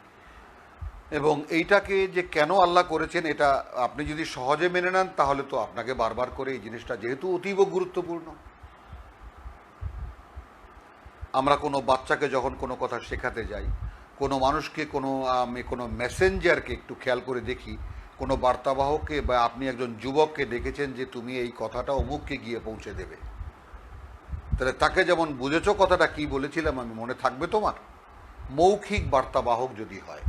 এবং এইটাকে যে কেন আল্লাহ করেছেন, এটা আপনি যদি সহজে মেনে নেন তাহলে তো আপনাকে বারবার করে এই জিনিসটা যেহেতু অতীব গুরুত্বপূর্ণ। আমরা কোনো বাচ্চাকে যখন কোনো কথা শেখাতে যাই, কোনো মানুষকে কোনো মেসেঞ্জারকে একটু খেয়াল করে দেখি, কোনো বার্তাবাহককে বা আপনি একজন যুবককে দেখেছেন যে তুমি এই কথাটা অমুককে গিয়ে পৌঁছে দেবে, তাহলে তাকে যেমন বুঝেছো কথাটা কি বলেছিলাম আমি, মনে থাকবে তোমার? মৌখিক বার্তাবাহক যদি হয়,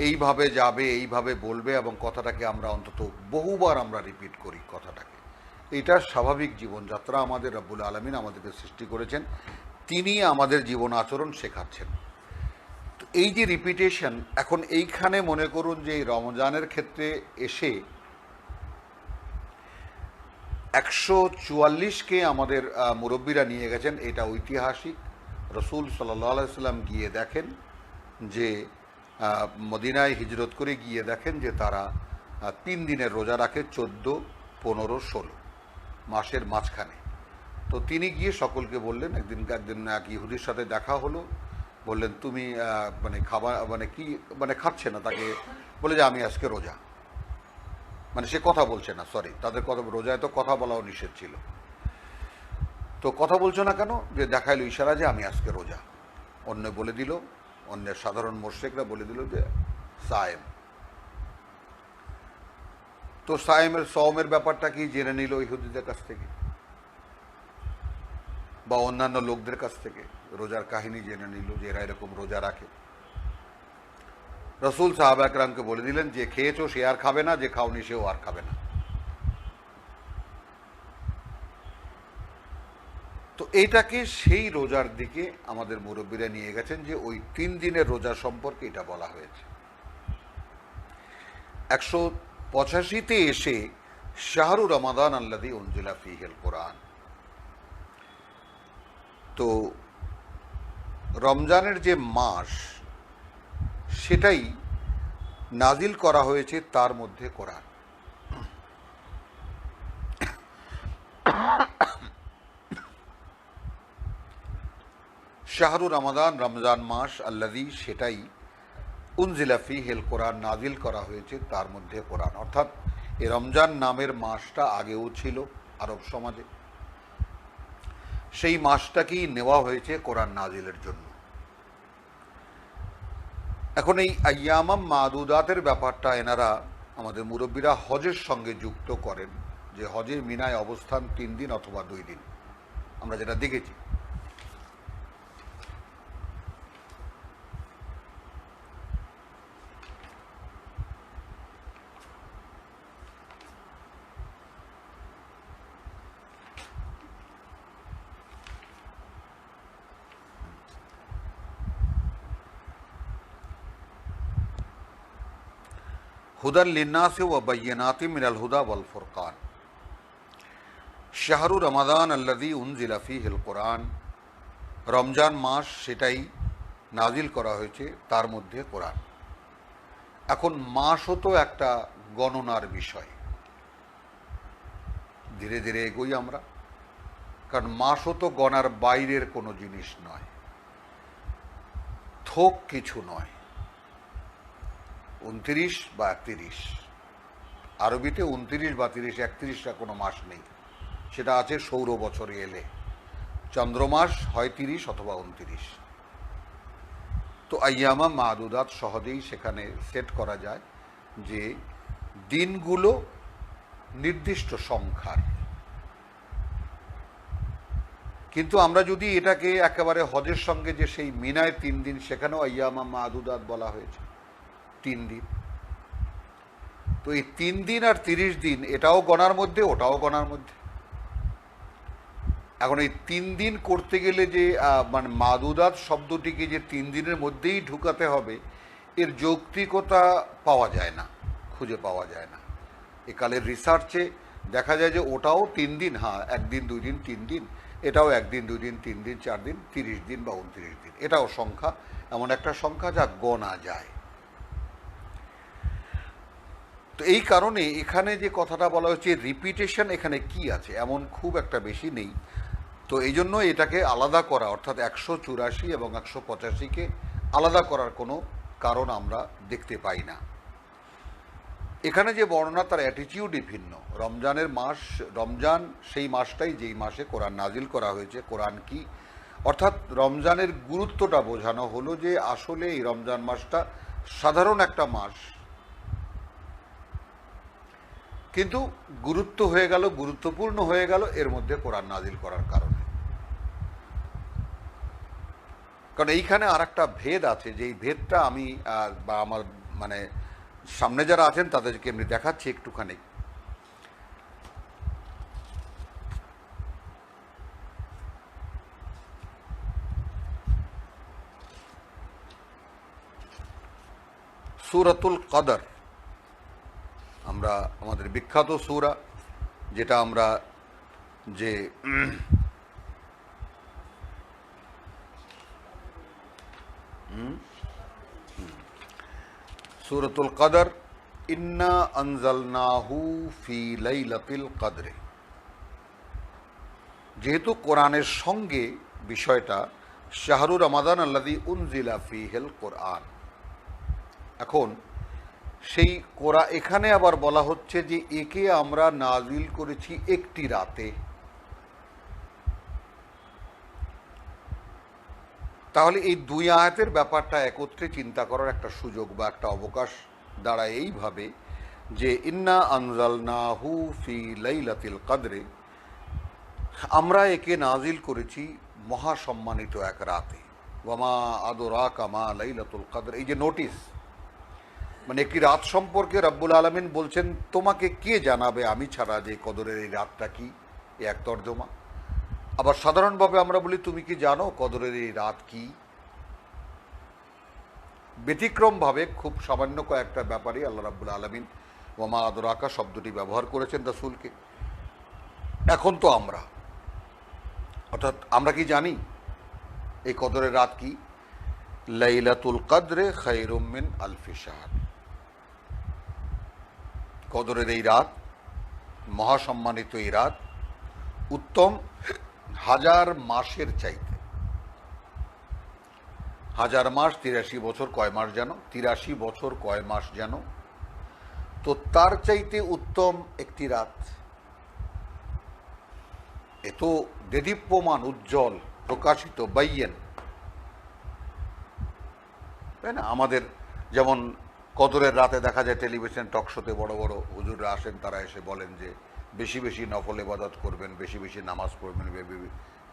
এইভাবে যাবে, এইভাবে বলবে, এবং কথাটাকে আমরা অন্তত বহুবার আমরা রিপিট করি কথাটাকে। এটা স্বাভাবিক জীবনযাত্রা আমাদের রব্বুল আলামিন আমাদেরকে সৃষ্টি করেছেন, তিনি আমাদের জীবন আচরণ শেখাচ্ছেন। তো এই যে রিপিটেশন, এখন এইখানে মনে করুন যে রমজানের ক্ষেত্রে এসে 144কে আমাদের মুরব্বীরা নিয়ে গেছেন, এটা ঐতিহাসিক। রসুল সাল্লাল্লাহু আলাইহি সাল্লাম গিয়ে দেখেন যে মদিনায় হিজরত করে গিয়ে দেখেন যে তারা 3 দিনের রোজা রাখে, 14, 15, 16 মাসের মাঝখানে। তো তিনি গিয়ে সকলকে বললেন, একদিন এক ইহুদির সাথে দেখা হলো, বললেন তুমি খাবার কি খাচ্ছে না, তাকে বলে যে আমি আজকে রোজা, সে কথা বলছে না, সরি, তাদের কথা, রোজায় তো কথা বলাও নিষেধ ছিল। তো কথা বলছো না কেন, যে দেখাইলো ইশারা যে আমি আজকে রোজা। অন্য বলে দিল, অন্যের সাধারণ মোশরিকরা বলে দিল যে সায়েম। তো সওমের ব্যাপারটা কি জেনে নিল ইহুদিদের কাছ থেকে বা অন্যান্য লোকদের কাছ থেকে, রোজার কাহিনী জেনে নিল যে এরা এরকম রোজা রাখে। রসুল সাহাবা একরামকে বলে দিলেন যে খেয়েছো সে আর খাবে না, যে খাওনি সেও আর খাবে না। তো এইটাকে সেই রোজার দিকে আমাদের মুরব্বীরা নিয়ে গেছেন, যে ওই 3 দিনের রোজা সম্পর্কে এটা বলা হয়েছে। 185তে এসে শাহরু রমাদান আল্লাযী উনজিলা ফীহিল কোরআন। তো রমজানের যে মাস, সেটাই নাজিল করা হয়েছে, তার মধ্যে কোরআন। শাহরু রমাদান, রমজান মাস, আল্লাযী, সেটাই উনজিলা ফীহিল কোরআন, নাজিল করা হয়েছে তার মধ্যে কোরআন। অর্থাৎ এই রমজান নামের মাসটা আগেও ছিল আরব সমাজে, সেই মাসটাকেই নেওয়া হয়েছে কোরআন নাজিলের জন্য। এখন এই আইয়ামাম মাদুদাতের ব্যাপারটা এনারা আমাদের মুরব্বীরা হজের সঙ্গে যুক্ত করেন, যে হজে মিনায় অবস্থান 3 দিন অথবা 2 দিন, আমরা যেটা দেখেছি। হুদাল লিন্নাসি ওয়া বাইয়িনাতিম মিনাল হুদা ওয়াল ফুরকান। শাহরু রমাদান আল্লাযী উনজিলা ফীহিল কোরআন, রমজান মাস সেটাই নাজিল করা হয়েছে তার মধ্যে কোরআন। এখন মাসও তো একটা গণনার বিষয়, ধীরে ধীরে এগোই আমরা, কারণ মাসও তো গণার বাইরের কোনো জিনিস নয়, থোক কিছু নয়। 29 বা 31, আরবিতে 29 বা 30, 31টা কোনো মাস নেই, সেটা আছে সৌর বছরে এলে, চন্দ্রমাস হয় 30 অথবা 29। তো আইয়ামা মাদুদাত সহজেই সেখানে সেট করা যায় যে দিনগুলো নির্দিষ্ট সংখ্যার, কিন্তু আমরা যদি এটাকে একেবারে হজের সঙ্গে যে সেই মিনায় 3 দিন, সেখানেও আইয়ামা মাদুদাত বলা হয়েছে 3 দিন। তো এই 3 দিন আর 30 দিন এটাও গণার মধ্যে, ওটাও গণার মধ্যে। এখন এই 3 দিন করতে গেলে যে মানে মাদুদাত শব্দটিকে যে 3 দিনের মধ্যেই ঢুকাতে হবে, এর যৌক্তিকতা পাওয়া যায় না, খুঁজে পাওয়া যায় না। একালের রিসার্চে দেখা যায় যে ওটাও 3 দিন, হ্যাঁ 1 দিন 2 দিন 3 দিন, এটাও 1 দিন 2 দিন 3 দিন 4 দিন 30 দিন বা 29 দিন। এটাও সংখ্যা, এমন একটা সংখ্যা যা গোনা যায়। তো এই কারণে এখানে যে কথাটা বলা হচ্ছে রিপিটেশন, এখানে কি আছে এমন খুব একটা বেশি নেই। তো এই জন্য এটাকে আলাদা করা, অর্থাৎ 184 এবং 185কে আলাদা করার কোনো কারণ আমরা দেখতে পাই না। এখানে যে বর্ণনা, তার অ্যাটিটিউডই ভিন্ন। রমজানের মাস, রমজান সেই মাসটাই যেই মাসে কোরআন নাজিল করা হয়েছে। কোরআন কি, অর্থাৎ রমজানের গুরুত্বটা বোঝানো হলো যে আসলে এই রমজান মাসটা সাধারণ একটা মাস, কিন্তু গুরুত্ব হয়ে গেল, গুরুত্বপূর্ণ হয়ে গেল এর মধ্যে কোরআন নাজিল করার কারণে। কারণ এইখানে আর একটা ভেদ আছে, যেই ভেদটা আমি বা আমার মানে সামনে যারা আছেন তাদেরকে এমনি দেখাচ্ছি একটুখানি। সূরাতুল কদর, আমরা আমাদের বিখ্যাত সূরা, যেটা আমরা যে সূরাতুল কদর, ইন্না আনজালনাহু ফি লাইলাতিল কদরে, যেহেতু কোরআনের সঙ্গে বিষয়টা শাহরু রমাদান আল্লাযী উনজিলা ফীহিল কোরআন, এখন সেই এখানে আবার বলা হচ্ছে যে একে আমরা নাজিল করেছি একটি রাতে। তাহলে এই 2 আয়াতের ব্যাপারটা একত্রে চিন্তা করার একটা সুযোগ বা একটা অবকাশ দাঁড়ায় এইভাবে যে ইন্না আনজালনাহু ফি লাইলাতিল কদরে, আমরা একে নাজিল করেছি মহাসম্মানিত এক রাতে। ওয়ামা আদরাকা মা লাইলাতুল কদর, এই যে নোটিস, মানে একটি রাত সম্পর্কে রব্বুল আলামিন বলছেন তোমাকে কে জানাবে আমি ছাড়া যে কদরের এই রাতটা কি, এই এক তর্জমা। আবার সাধারণভাবে আমরা বলি তুমি কি জানো কদরের এই রাত কি। ব্যতিক্রমভাবে খুব সামান্য কয়েকটা ব্যাপারে আল্লাহ রাব্বুল আলামিন ওয়ামা আদরাকা শব্দটি ব্যবহার করেছেন রাসূলকে। এখন তো আমরা, অর্থাৎ আমরা কি জানি এই কদরের রাত কি? লাইলাতুল কদরে খায়রুম মিন আলফি শাহর, কদরের এই রাত, মহাসম্মানিত এই রাত উত্তম 1000 মাসের চাইতে। 1000 মাস 83 বছর কয় মাস যেন, 83 বছর কয় মাস যেন, তো তার চাইতে উত্তম একটি রাত। এত দেদীপ্যমান, উজ্জ্বল, প্রকাশিত, বাইয়েন, তাই না? আমাদের যেমন কদরের রাতে দেখা যায় টেলিভিশন টকশোতে বড় বড় হুজুররা আসেন, তারা এসে বলেন যে বেশি বেশি নফল ইবাদত করবেন, বেশি বেশি নামাজ পড়বেন,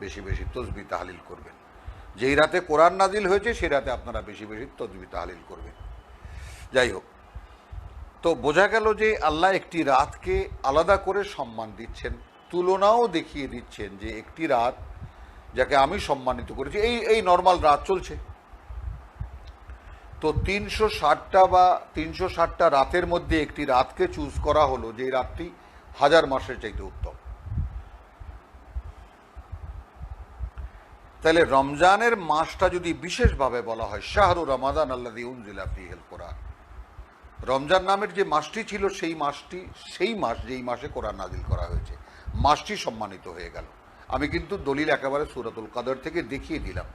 বেশি বেশি তসবিহ তাহলিল করবেন। যেই রাতে কোরআন নাজিল হয়েছে সেই রাতে আপনারা বেশি বেশি তসবিহ তাহলিল করবেন। যাই হোক, তো বোঝা গেল যে আল্লাহ একটি রাতকে আলাদা করে সম্মান দিচ্ছেন, তুলনাও দেখিয়ে দিচ্ছেন যে একটি রাত যাকে আমি সম্মানিত করেছি, এই নর্মাল রাত চলছে, তো 360টা বা 360টা রাতের মধ্যে একটি রাতকে চুজ করা হলো যে রাতটি 1000 মাসের চাইতে উত্তম। তাহলে রমজানের মাসটা যদি বিশেষভাবে বলা হয় শাহরু রমাদান আল্লাযী উনজিলা ফীহিল কোরআন, রমজান নামের যে মাসটি ছিল সেই মাসটি, সেই মাস যেই মাসে কোরআন নাজিল করা হয়েছে, মাসটি সম্মানিত হয়ে গেল। আমি কিন্তু দলিল একেবারে সূরাতুল কদর থেকে দেখিয়ে দিলাম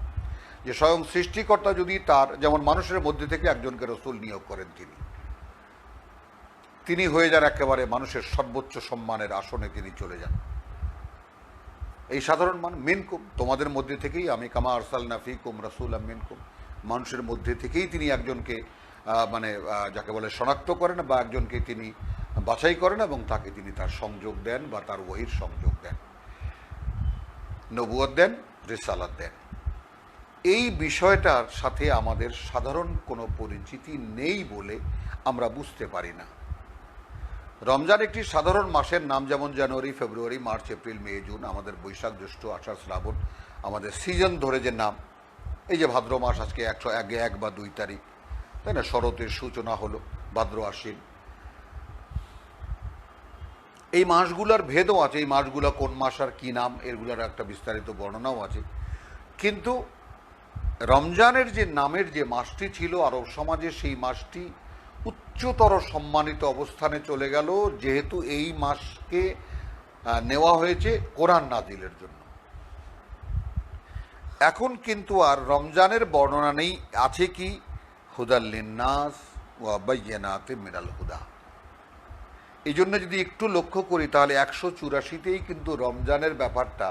যে স্বয়ং সৃষ্টিকর্তা যদি তার, যেমন মানুষের মধ্যে থেকে একজনকে রাসূল নিয়োগ করেন, তিনি হয়ে যান একেবারে মানুষের সর্বোচ্চ সম্মানের আসনে তিনি চলে যান। এই সাধারণ মিনকুম, তোমাদের মধ্যে থেকেই আমি কামা আরসালনা ফীকুম রাসূলাম মিনকুম, মানুষের মধ্যে থেকেই তিনি একজনকে মানে যাকে বলে শনাক্ত করেন বা একজনকে তিনি বাছাই করেন এবং তাকে তিনি তার সংযোগ দেন বা তার ওহীর সংযোগ দেন, নবুয়ত দেন, রিসালাত দেন। এই বিষয়টার সাথে আমাদের সাধারণ কোনো পরিচিতি নেই বলে আমরা বুঝতে পারি না। রমজান একটি সাধারণ মাসের নাম, যেমন জানুয়ারি, ফেব্রুয়ারি, মার্চ, এপ্রিল, মে, জুন, আমাদের বৈশাখ, জ্যৈষ্ঠ, আষাঢ়, শ্রাবণ, আমাদের সিজন ধরে যে নাম, এই যে ভাদ্র মাস আজকে 1 বা 2 তারিখ, তাই না, শরতের সূচনা হলো, ভাদ্র আশ্বিন, এই মাসগুলোর ভেদও আছে। এই মাসগুলো কোন মাস আর কী নাম, এগুলোর একটা বিস্তারিত বর্ণনাও আছে। কিন্তু রমজানের যে নামের যে মাসটি ছিল আরব সমাজে, সেই মাসটি উচ্চতর সম্মানিত অবস্থানে চলে গেল, যেহেতু এই মাসকে নেওয়া হয়েছে কোরআন নাজিলের জন্য। এখন কিন্তু আর রমজানের বর্ণনা নেই, আছে কি হুদাল লিন্নাস ওয়া বায়্যিনাতিম মিনাল হুদা। এই জন্য যদি একটু লক্ষ্য করি তাহলে 184তেই কিন্তু রমজানের ব্যাপারটা,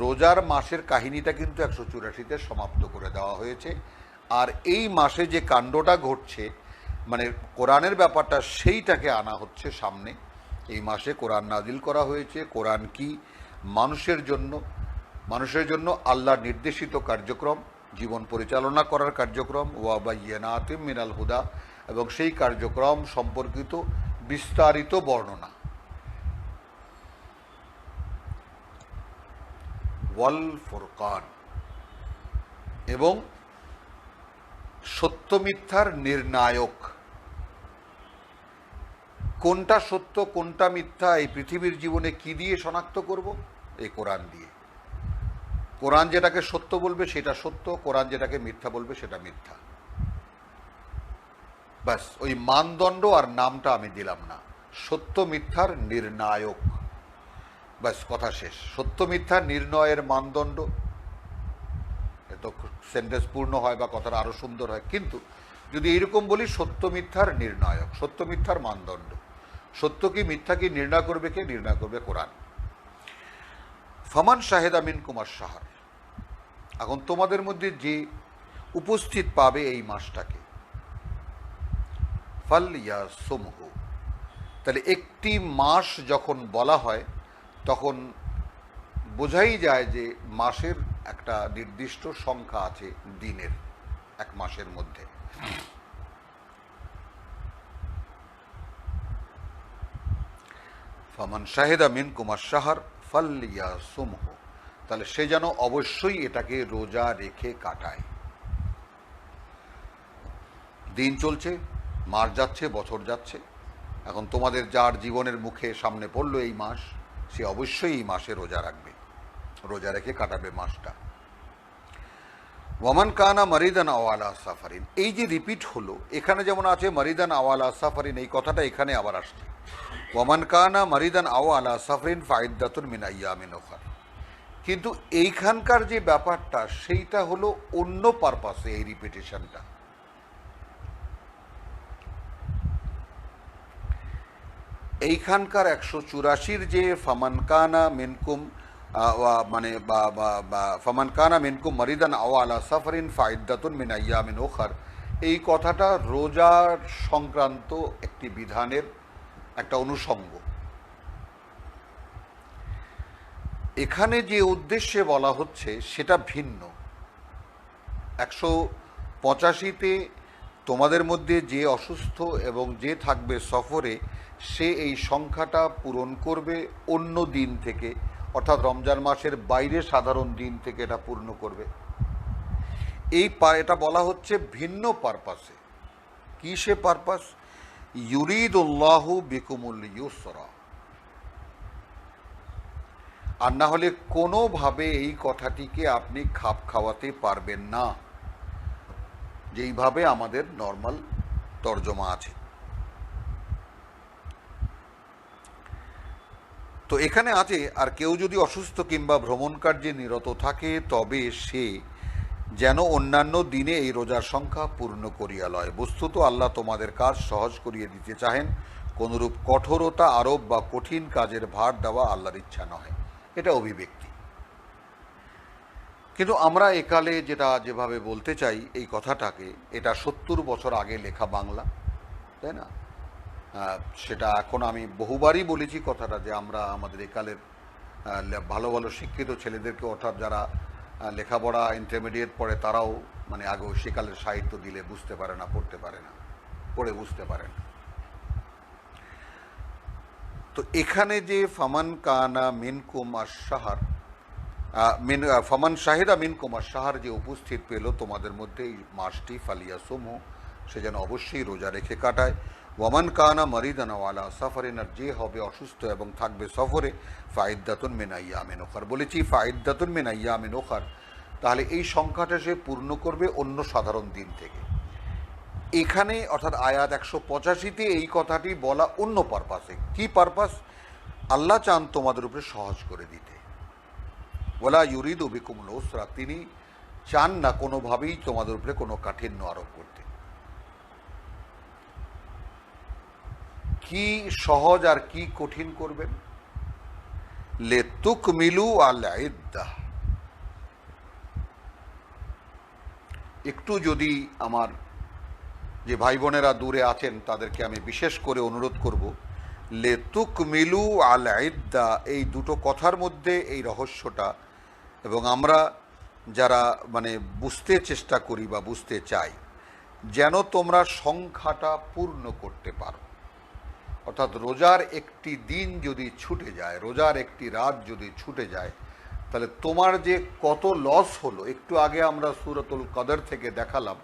রোজার মাসের কাহিনীটা কিন্তু 184তে সমাপ্ত করে দেওয়া হয়েছে। আর এই মাসে যে কাণ্ডটা ঘটছে, মানে কোরআনের ব্যাপারটা, সেইটাকে আনা হচ্ছে সামনে। এই মাসে কোরআন নাজিল করা হয়েছে। কোরআন কি মানুষের জন্য আল্লাহর নির্দেশিত কার্যক্রম, জীবন পরিচালনা করার কার্যক্রম, ওয়া বায়্যিনাতিম মিনাল হুদা, এবং সেই কার্যক্রম সম্পর্কিত বিস্তারিত বর্ণনা। ওয়াল ফুরকান, এবং সত্য মিথ্যার নির্ণায়ক। কোনটা সত্য কোনটা মিথ্যা এই পৃথিবীর জীবনে কি দিয়ে শনাক্ত করব? এই কোরআন দিয়ে। কোরআন যেটাকে সত্য বলবে সেটা সত্য, কোরআন যেটাকে মিথ্যা বলবে সেটা মিথ্যা। ব্যাস, ওই মানদণ্ড আর নামটা আমি দিলাম না, সত্য মিথ্যার নির্ণায়ক। ব্যাস, কথা শেষ। সত্য মিথ্যা নির্ণয়ের মানদণ্ড, এত সেন্টেন্স পূর্ণ হয় বা কথাটা আরো সুন্দর হয়। কিন্তু যদি এইরকম বলি, সত্য মিথ্যার নির্ণায়ক, সত্য মিথ্যার মানদণ্ড, সত্য কি মিথ্যা কি নির্ণয় করবে কে? নির্ণয় করবে কোরআন। ফামান শাহেদা মিনকুম আশ-শাহর, এখন তোমাদের মধ্যে যে উপস্থিত পাবে এই মাসটাকে, ফালইয়াসুমহু, তাহলে একটি মাস যখন বলা হয় তখন বোঝাই যায় যে মাসের একটা নির্দিষ্ট সংখ্যা আছে দিনের, এক মাসের মধ্যে। ফামান শাহেদা মিনকুম আশ-শাহর ফালইয়াসুমহু, তাহলে সে যেন অবশ্যই এটাকে রোজা রেখে কাটায়। দিন চলছে, মাস যাচ্ছে, বছর যাচ্ছে, এখন তোমাদের যার জীবনের মুখে সামনে পড়লো এই মাস, সে অবশ্যই এই মাসে রোজা রাখবে, রোজা রেখে কাটাবে মাসটা। ওয়ামান কানা মারিদান আও আলা সাফারিন, এই যে রিপিট হলো, এখানে যেমন আছে মারিদান আও আলা সাফারিন, এই কথাটা এখানে আবার আসছে। ওয়ামান কানা মারিদান আও আলা সাফারিন ফাইদ্দাতুন মিন আইয়ামিন উখর, কিন্তু এইখানকার যে ব্যাপারটা সেইটা হলো অন্য পারপাসে এই রিপিটেশনটা। এইখানকার 184 যে ফামান কানা মিনকুম মানে ফামান কানা মিনকুম মারিদান আও আলা সাফারিন ফাইদ্দাতুন মিন আইয়ামিন উখর, এই কথাটা রোজার সংক্রান্ত একটি বিধানের একটা অনুষঙ্গ। এখানে যে উদ্দেশ্যে বলা হচ্ছে সেটা ভিন্ন। 185তে তোমাদের মধ্যে যে অসুস্থ এবং যে থাকবে সফরে, সে এই সংখ্যাটা পূরণ করবে অন্য দিন থেকে, অর্থাৎ রমজান মাসের বাইরে সাধারণ দিন থেকে এটা পূর্ণ করবে। এটা বলা হচ্ছে ভিন্ন পারপাসে। কি সে পারপাস? ইউরিদুল্লাহু বিকুমুল ইউসরা, আর না হলে কোনোভাবে এই কথাটিকে আপনি খাপ খাওয়াতে পারবেন না, যেইভাবে আমাদের নর্মাল তর্জমা আছে। তো এখানে আছে, আর কেউ যদি অসুস্থ কিংবা ভ্রমণ কার্যে নিরত থাকে, তবে সে যেন অন্যান্য দিনে এই রোজার সংখ্যা পূর্ণ করিয়া লয়। বস্তুত আল্লাহ তোমাদের কাজ সহজ করিয়ে দিতে চাহেন, কোনরূপ কঠোরতা আরোপ বা কঠিন কাজের ভার দেওয়া আল্লাহর ইচ্ছা নয়, এটা অভিব্যক্তি। কিন্তু আমরা একালে যেভাবে বলতে চাই এই কথাটাকে, এটা 70 বছর আগে লেখা বাংলা, তাই না? সেটা এখন আমি বহুবারই বলেছি কথাটা, যে আমরা আমাদের একালের ভালো ভালো শিক্ষিত ছেলেদেরকে, অর্থাৎ যারা লেখাপড়া ইন্টারমিডিয়েট পড়ে, তারাও মানে আগেও সেকালের সাহিত্য দিলে বুঝতে পারে না, পড়তে পারে না, পড়ে বুঝতে পারে না। তো এখানে যে ফামান কানা মিনকুম আশ-শাহর, ফামান শাহিদা মিনকুম আশ-শাহর, যে উপস্থিত পেল তোমাদের মধ্যে এই মাসটি, ফালিয়াসুমহু, সে যেন অবশ্যই রোজা রেখে কাটায়। ওয়ামান কানা মারিদান আও আলা সাফারিন, আর যে হবে অসুস্থ এবং থাকবে সফরে, ফাইদ্দাতুন মিন আইয়ামিন উখার। বলেছি ফাইদ্দাতুন মিন আইয়ামিন উখার, তাহলে এই সংখ্যাটা সে পূর্ণ করবে অন্য সাধারণ দিন থেকে। এখানে অর্থাৎ আয়াত 185-তে এই কথাটি বলা অন্য পারপাসে। কি পারপাস? আল্লাহ চান তোমাদের উপরে সহজ করে দিতে। ওয়ালা ইউরিদু বিকুমুল উসরা, তিনি চান না কোনোভাবেই তোমাদের উপরে কোনো কাঠিন্য আরোপ করতে। কি সহজ আর কি কঠিন করবেন? লিতুকমিলু আল ইদ্দাহ। একটু যদি আমার যে ভাই বোনেরা দূরে আছেন তাদেরকে আমি বিশেষ করে অনুরোধ করব, লিতুকমিলু আল ইদ্দাহ, এই দুটো কথার মধ্যে এই রহস্যটা, এবং আমরা যারা মানে বুঝতে চেষ্টা করি বা বুঝতে চাই, যেন তোমরা সংখ্যাটা পূর্ণ করতে পারো। অর্থাৎ রোজার একটি দিন যদি ছুটে যায়, রোজার একটি রাত যদি ছুটে যায়, তাহলে তোমার যে কত লস হলো। একটু আগে আমরা সূরাতুল কদর থেকে দেখালাম,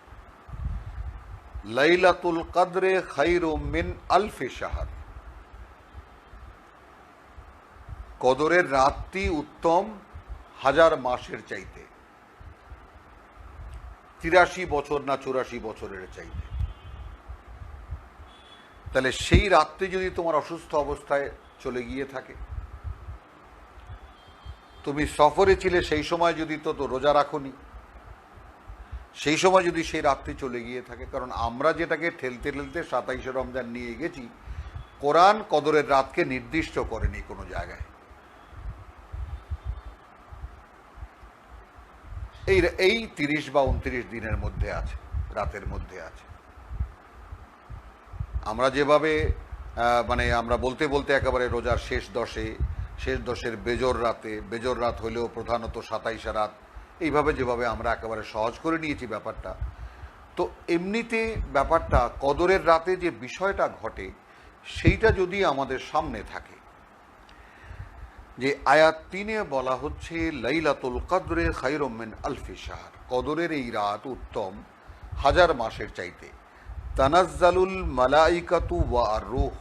লাইলাতুল কদরে খায়রুম মিন আলফি শাহর, কদরের রাতটি উত্তম 1000 মাসের চাইতে, 83 বছর না 84 বছরের চাইতে। তাহলে সেই রাত্রে যদি তোমার অসুস্থ অবস্থায় চলে গিয়ে থাকে, তুমি সফরে ছিলে, সেই সময় যদি তো রোজা রাখোনি, সেই সময় যদি সেই রাত্রি চলে গিয়ে থাকে, কারণ আমরা যেটাকে ঠেলতে ঠেলতে 27শে রমজান নিয়ে গেছি, কোরআন কদরের রাতকে নির্দিষ্ট করেনি কোনো জায়গায়। এই 30 বা 29 দিনের মধ্যে আছে, রাতের মধ্যে আছে। আমরা যেভাবে মানে আমরা বলতে বলতে একেবারে রোজার শেষ দশের বেজর রাত হলেও প্রধানত 27শে রাত, এইভাবে যেভাবে আমরা একেবারে সহজ করে নিয়েছি ব্যাপারটা। তো এমনিতে ব্যাপারটা কদরের রাতে যে বিষয়টা ঘটে, সেইটা যদি আমাদের সামনে থাকে, যে আয়াত 3-এ বলা হচ্ছে লাইলাতুল কদরে খায়রুম মিন আলফি শাহর, কদরের এই রাত উত্তম 1000 মাসের চাইতে। তানাজ্জালুল মালাইকাতু ওয়া আর-রূহ,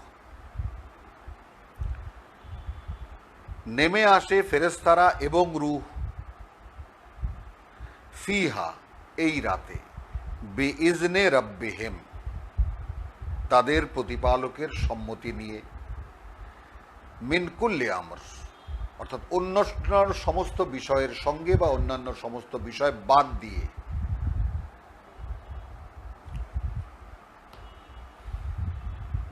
নেমে আসে ফেরেশতারা এবং রূহ, ফিহা, এই রাতে, বিইজনে রাব্বিহিম, তাদের প্রতিপালকের সম্মতি নিয়ে, মিন কুল্লি আমর, অর্থাৎ অন্যান্য সমস্ত বিষয়ের সঙ্গে বা অন্যান্য সমস্ত বিষয় বাদ দিয়ে।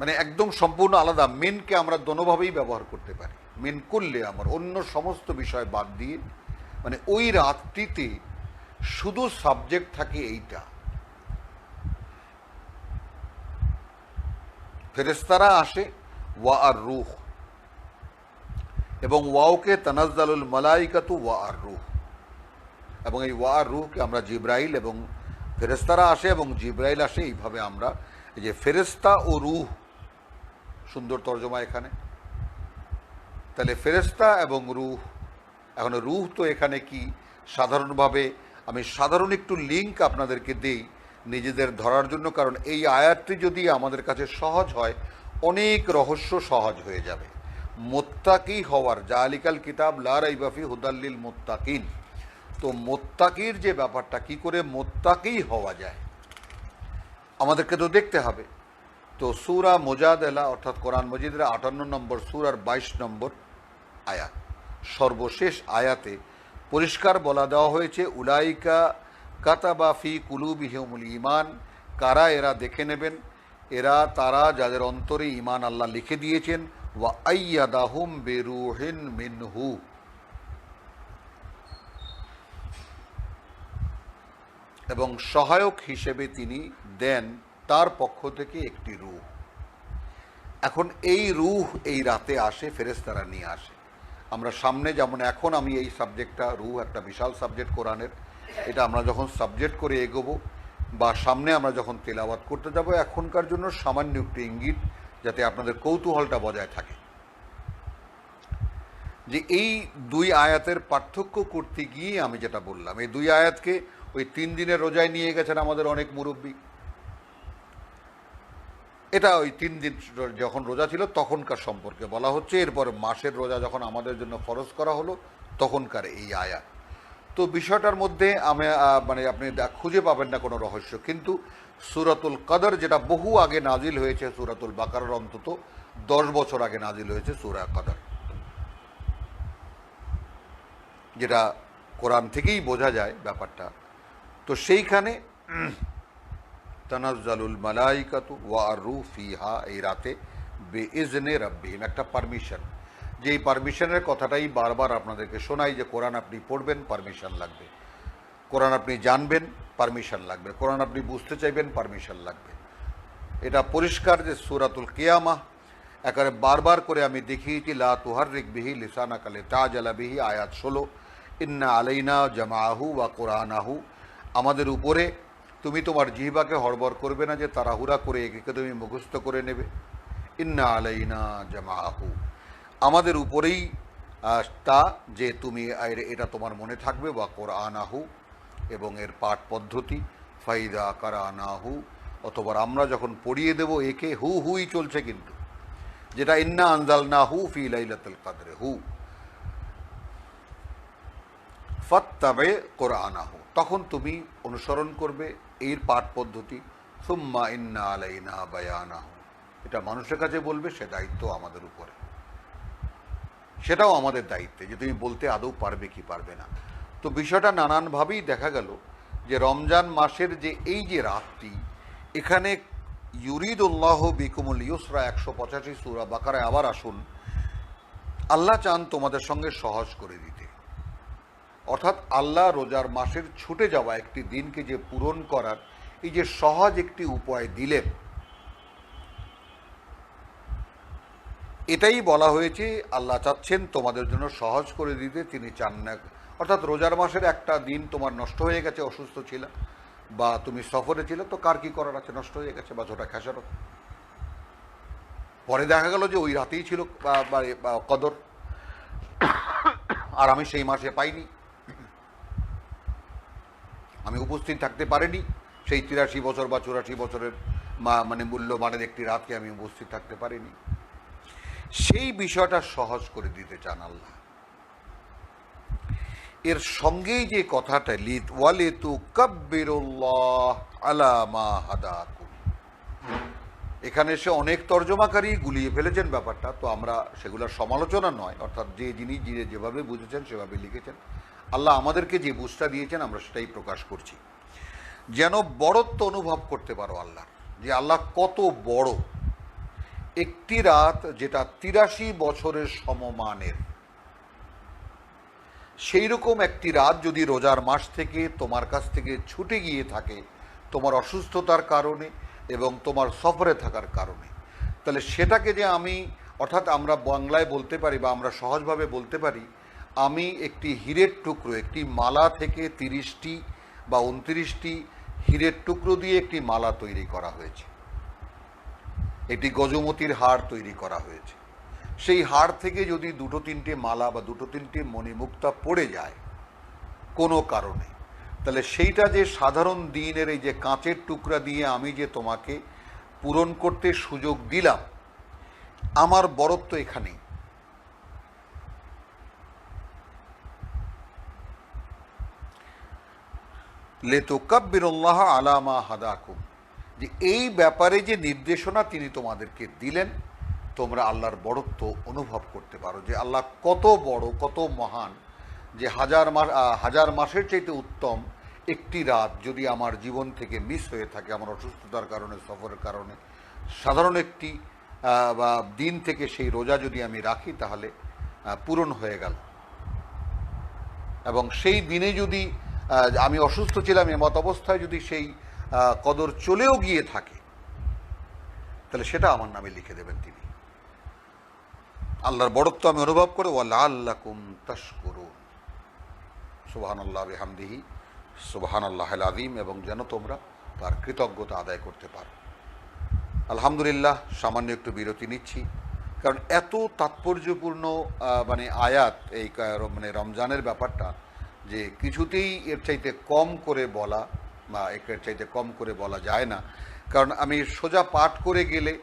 মানে একদম সম্পূর্ণ আলাদা। মিনকে আমরা দোনোভাবেই ব্যবহার করতে পারি। মিন কুল্লি আমর, অন্য সমস্ত বিষয় বাদ দিয়ে, মানে ওই রাতটিতে শুধু সাবজেক্ট থাকে এইটা। ফেরেশতারা আসে, ওয়া আর রূহ, এবং ওয়াওকে তানাজ্জালুল মালাইকাতু ওয়া আর রূহ, এবং এই ওয়া আর রূহকে আমরা জিব্রাইল, এবং ফেরেশতারা আসে এবং জিব্রাইল আসে, এইভাবে আমরা এই যে ফেরেশতা ও রূহ, সুন্দর তর্জমা এখানে। তাহলে ফেরেশতা এবং রূহ, এখন রূহ তো এখানে কি, সাধারণভাবে আমি সাধারণ একটু লিঙ্ক আপনাদেরকে দেই নিজেদের ধরার জন্য, কারণ এই আয়াতটি যদি আমাদের কাছে সহজ হয়, অনেক রহস্য সহজ হয়ে যাবে। মুত্তাকি হওয়ার, জালিকাল কিতাব লা রাইবা ফি হুদাল লিল মুত্তাকিন, তো মুত্তাকির যে ব্যাপারটা, কি করে মুত্তাকি হওয়া যায় আমাদেরকে তো দেখতে হবে। তো সূরা মুজাদালা, অর্থাৎ কোরআন মজিদের 58 নম্বর সূরার 22 নম্বর আয়াত, সর্বশেষ আয়াতে পরিষ্কার বলা দেওয়া হয়েছে, উলাইকা কাতাবা ফি কুলুবিহিমুল ঈমান, কারা এরা দেখে নেবেন, এরা তারা যাদের অন্তরে ঈমান আল্লাহ লিখে দিয়েছেন, ওয়া আইয়াদাহুম বিরূহিন মিনহু, এবং সহায়ক হিসেবে তিনি দেন তার পক্ষ থেকে একটি রূহ। এখন এই রূহ এই রাতে আসে, ফেরেশতারা নিয়ে আসে। আমরা সামনে যেমন এখন আমি এই সাবজেক্টটা, রূহ একটা বিশাল সাবজেক্ট কোরআনের, এটা আমরা যখন সাবজেক্ট করে এগোবো বা সামনে আমরা যখন তেলাওয়াত করতে যাব, এখনকার জন্য সামান্য একটু ইঙ্গিত যাতে আপনাদের কৌতূহলটা বজায় থাকে, যে এই দুই আয়াতের পার্থক্য করতে গিয়ে আমি যেটা বললাম, এই দুই আয়াতকে ওই 3 দিনের রোজায় নিয়ে গেছেন আমাদের অনেক মুরব্বী। এটা ওই 3 দিন যখন রোজা ছিল তখনকার সম্পর্কে বলা হচ্ছে। এরপর মাসের রোজা যখন আমাদের জন্য ফরজ করা হলো তখনকার এই আয়াত। তো বিষয়টার মধ্যে আমি মানে আপনি খুঁজে পাবেন না কোনো রহস্য, কিন্তু সূরাতুল কদর যেটা বহু আগে নাজিল হয়েছে, সূরাতুল বাকারার অন্তত 10 বছর আগে নাজিল হয়েছে সূরা কদর, যেটা কোরআন থেকেই বোঝা যায় ব্যাপারটা। তো সেইখানে তানাজ্জালুল মালাইকাতু ওয়া আর-রূহ ফিহা, এই রাতে বিইজনি রাব্বিহিম, একটা পারমিশন, যে এই পারমিশনের কথাটাই বারবার আপনাদেরকে শোনাই, যে কোরআন আপনি পড়বেন পারমিশন লাগবে, কোরআন আপনি জানবেন পারমিশন লাগবে, কোরআন আপনি বুঝতে চাইবেন পারমিশন লাগবে। এটা পরিষ্কার যে সূরাতুল কিয়ামাহ একেবারে বারবার করে আমি দেখিয়েছি, লা তুহাররিক বিহি লিসানাকা লিতাজালা বিহি, আয়াত 16, ইন্না আলাইনা জামাআহু ওয়া কুরআনাহু, আমাদের উপরে তুমি তোমার জিহ্বাকে হড়বড় করবে না যে তাড়াহুড়া করে একে তুমি মুখস্থ করে নেবে। ইন্না আলাইনা জামাআহু, আমাদের উপরেই তা যে তুমি এটা তোমার মনে থাকবে, ওয়া কুরআনাহু, এবং এর পাঠ পদ্ধতি, ফাইদা কারানাহু, অথবা আমরা যখন পড়িয়ে দেব একে, হুই চলছে কিন্তু, যেটা ইন্না আনজালনাহু ফি লাইলাতুল কদর, ফাত্তাবে কোরআনাহু, তখন তুমি অনুসরণ করবে এর পাঠ পদ্ধতি। সুম্মা ইন্না আলাইনা বায়ানাহু, এটা মানুষের কাছে বলবে, সে দায়িত্ব আমাদের উপরে, সেটাও আমাদের দায়িত্বে যে তুমি বলতে আদৌ পারবে কি পারবে না। তো বিষয়টা নানানভাবেই দেখা গেল যে রমজান মাসের যে এই যে রাতটি, এখানে ইউরিদুল্লাহ বিকুমুল ইউসরা 185 সূরা বাকারায় আবার আসুন, আল্লাহ চান তোমাদের সঙ্গে সহজ করে দিতে, অর্থাৎ আল্লাহ রোজার মাসের ছুটে যাওয়া একটি দিনকে যে পূরণ করার এই যে সহজ একটি উপায় দিলেন, এটাই বলা হয়েছে আল্লাহ চাচ্ছেন তোমাদের জন্য সহজ করে দিতে, তিনি চান না। অর্থাৎ রোজার মাসের একটা দিন তোমার নষ্ট হয়ে গেছে, অসুস্থ ছিল বা তুমি সফরে ছিলে, তো কার কি করার আছে, নষ্ট হয়ে গেছে বা ছোটা খেসারত, পরে দেখা গেল যে ওই রাতেই ছিল কদর, আর আমি সেই মাসে পাইনি, আমি উপস্থিত থাকতে পারিনি, সেই 83 বছর বা 84 বছরের মানে মূল্যমানের একটি রাতকে আমি উপস্থিত থাকতে পারিনি। সেই বিষয়টা সহজ করে দিতে চান আল্লাহ। এর সঙ্গেই যে কথাটা, ওয়ালিতুকাব্বিরুল্লাহ আলা মা হাদাকুম, এখানে সে অনেক তর্জমাকারী গুলিয়ে ফেলেছেন ব্যাপারটা, তো আমরা সেগুলোর সমালোচনা নয়, অর্থাৎ যে যিনি যেভাবে বুঝেছেন সেভাবে লিখেছেন, আল্লাহ আমাদেরকে যে বুঝটা দিয়েছেন আমরা সেটাই প্রকাশ করছি, যেন বড়ত্ব অনুভব করতে পারো আল্লাহ, যে আল্লাহ কত বড়। একটি রাত যেটা 83 বছরের সমমানের, সেই রকম একটি রাত যদি রোজার মাস থেকে তোমার কাছ থেকে ছুটে গিয়ে থাকে তোমার অসুস্থতার কারণে এবং তোমার সফরে থাকার কারণে, তাহলে সেটাকে যে আমি, অর্থাৎ আমরা বাংলায় বলতে পারি বা আমরা সহজভাবে বলতে পারি, আমি একটি হীরের টুকরো, একটি মালা থেকে 30টি বা 29টি হীরের টুকরো দিয়ে একটি মালা তৈরি করা হয়েছে, একটি গজমতির হার তৈরি করা হয়েছে। সেই হার থেকে যদি 2-3টে মালা বা 2-3টে মণিমুক্তা পড়ে যায় কোনো কারণে, তাহলে সেইটা যে সাধারণ দিনের এই যে কাঁচের টুকরা দিয়ে আমি যে তোমাকে পূরণ করতে সুযোগ দিলাম, আমার বরত্ব এখানেই। লিতুকাব্বিরুল্লাহ আলা মা হাদাকুম, যে এই ব্যাপারে যে নির্দেশনা তিনি তোমাদেরকে দিলেন, তোমরা আল্লাহর বড়ত্ব অনুভব করতে পারো, যে আল্লাহ কত বড়, কত মহান, যে হাজার মাসের চাইতে উত্তম একটি রাত যদি আমার জীবন থেকে মিস হয়ে থাকে, আমার অসুস্থতার কারণে, সফরের কারণে, সাধারণ একটি বা দিন থেকে সেই রোজা যদি আমি রাখি তাহলে পূরণ হয়ে গেল। এবং সেই দিনে যদি আমি অসুস্থ ছিলাম, এমত অবস্থায় যদি সেই কদর চলেও গিয়ে থাকে, তাহলে সেটা আমার নামে লিখে দেবেন তিনি। আল্লাহর বড়ত্ব আমি অনুভব করে ওয়ালাল্লাকুম তাশকুরুন, সুবহানাল্লাহ বিহামদিহি সুবহানাল্লাহিল আযীম, এবং যেন তোমরা তার কৃতজ্ঞতা আদায় করতে পারো। আলহামদুলিল্লাহ, সামান্য একটু বিরতি নিচ্ছি, কারণ এত তাৎপর্যপূর্ণ মানে আয়াত এই মানে রমজানের ব্যাপারটা, যে কিছুতেই এর চাইতে কম করে বলা বা এর চাইতে কম করে বলা যায় না। কারণ আমি সোজা পাঠ করে গেলে,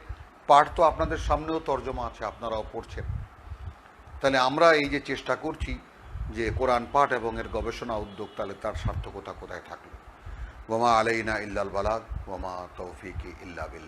পাঠ তো আপনাদের সামনেও তর্জমা আছে, আপনারাও পড়ছেন, তাহলে আমরা এই যে চেষ্টা করছি যে কোরআন পাঠ এবং এর গবেষণা উদ্যোগ, তাহলে তার সার্থকতা কোথায় থাকলো? ওয়ামা আলাইনা ইল্লাল বালাগ ওয়ামা তৌফিকি ইল্লা বিল্লাহ।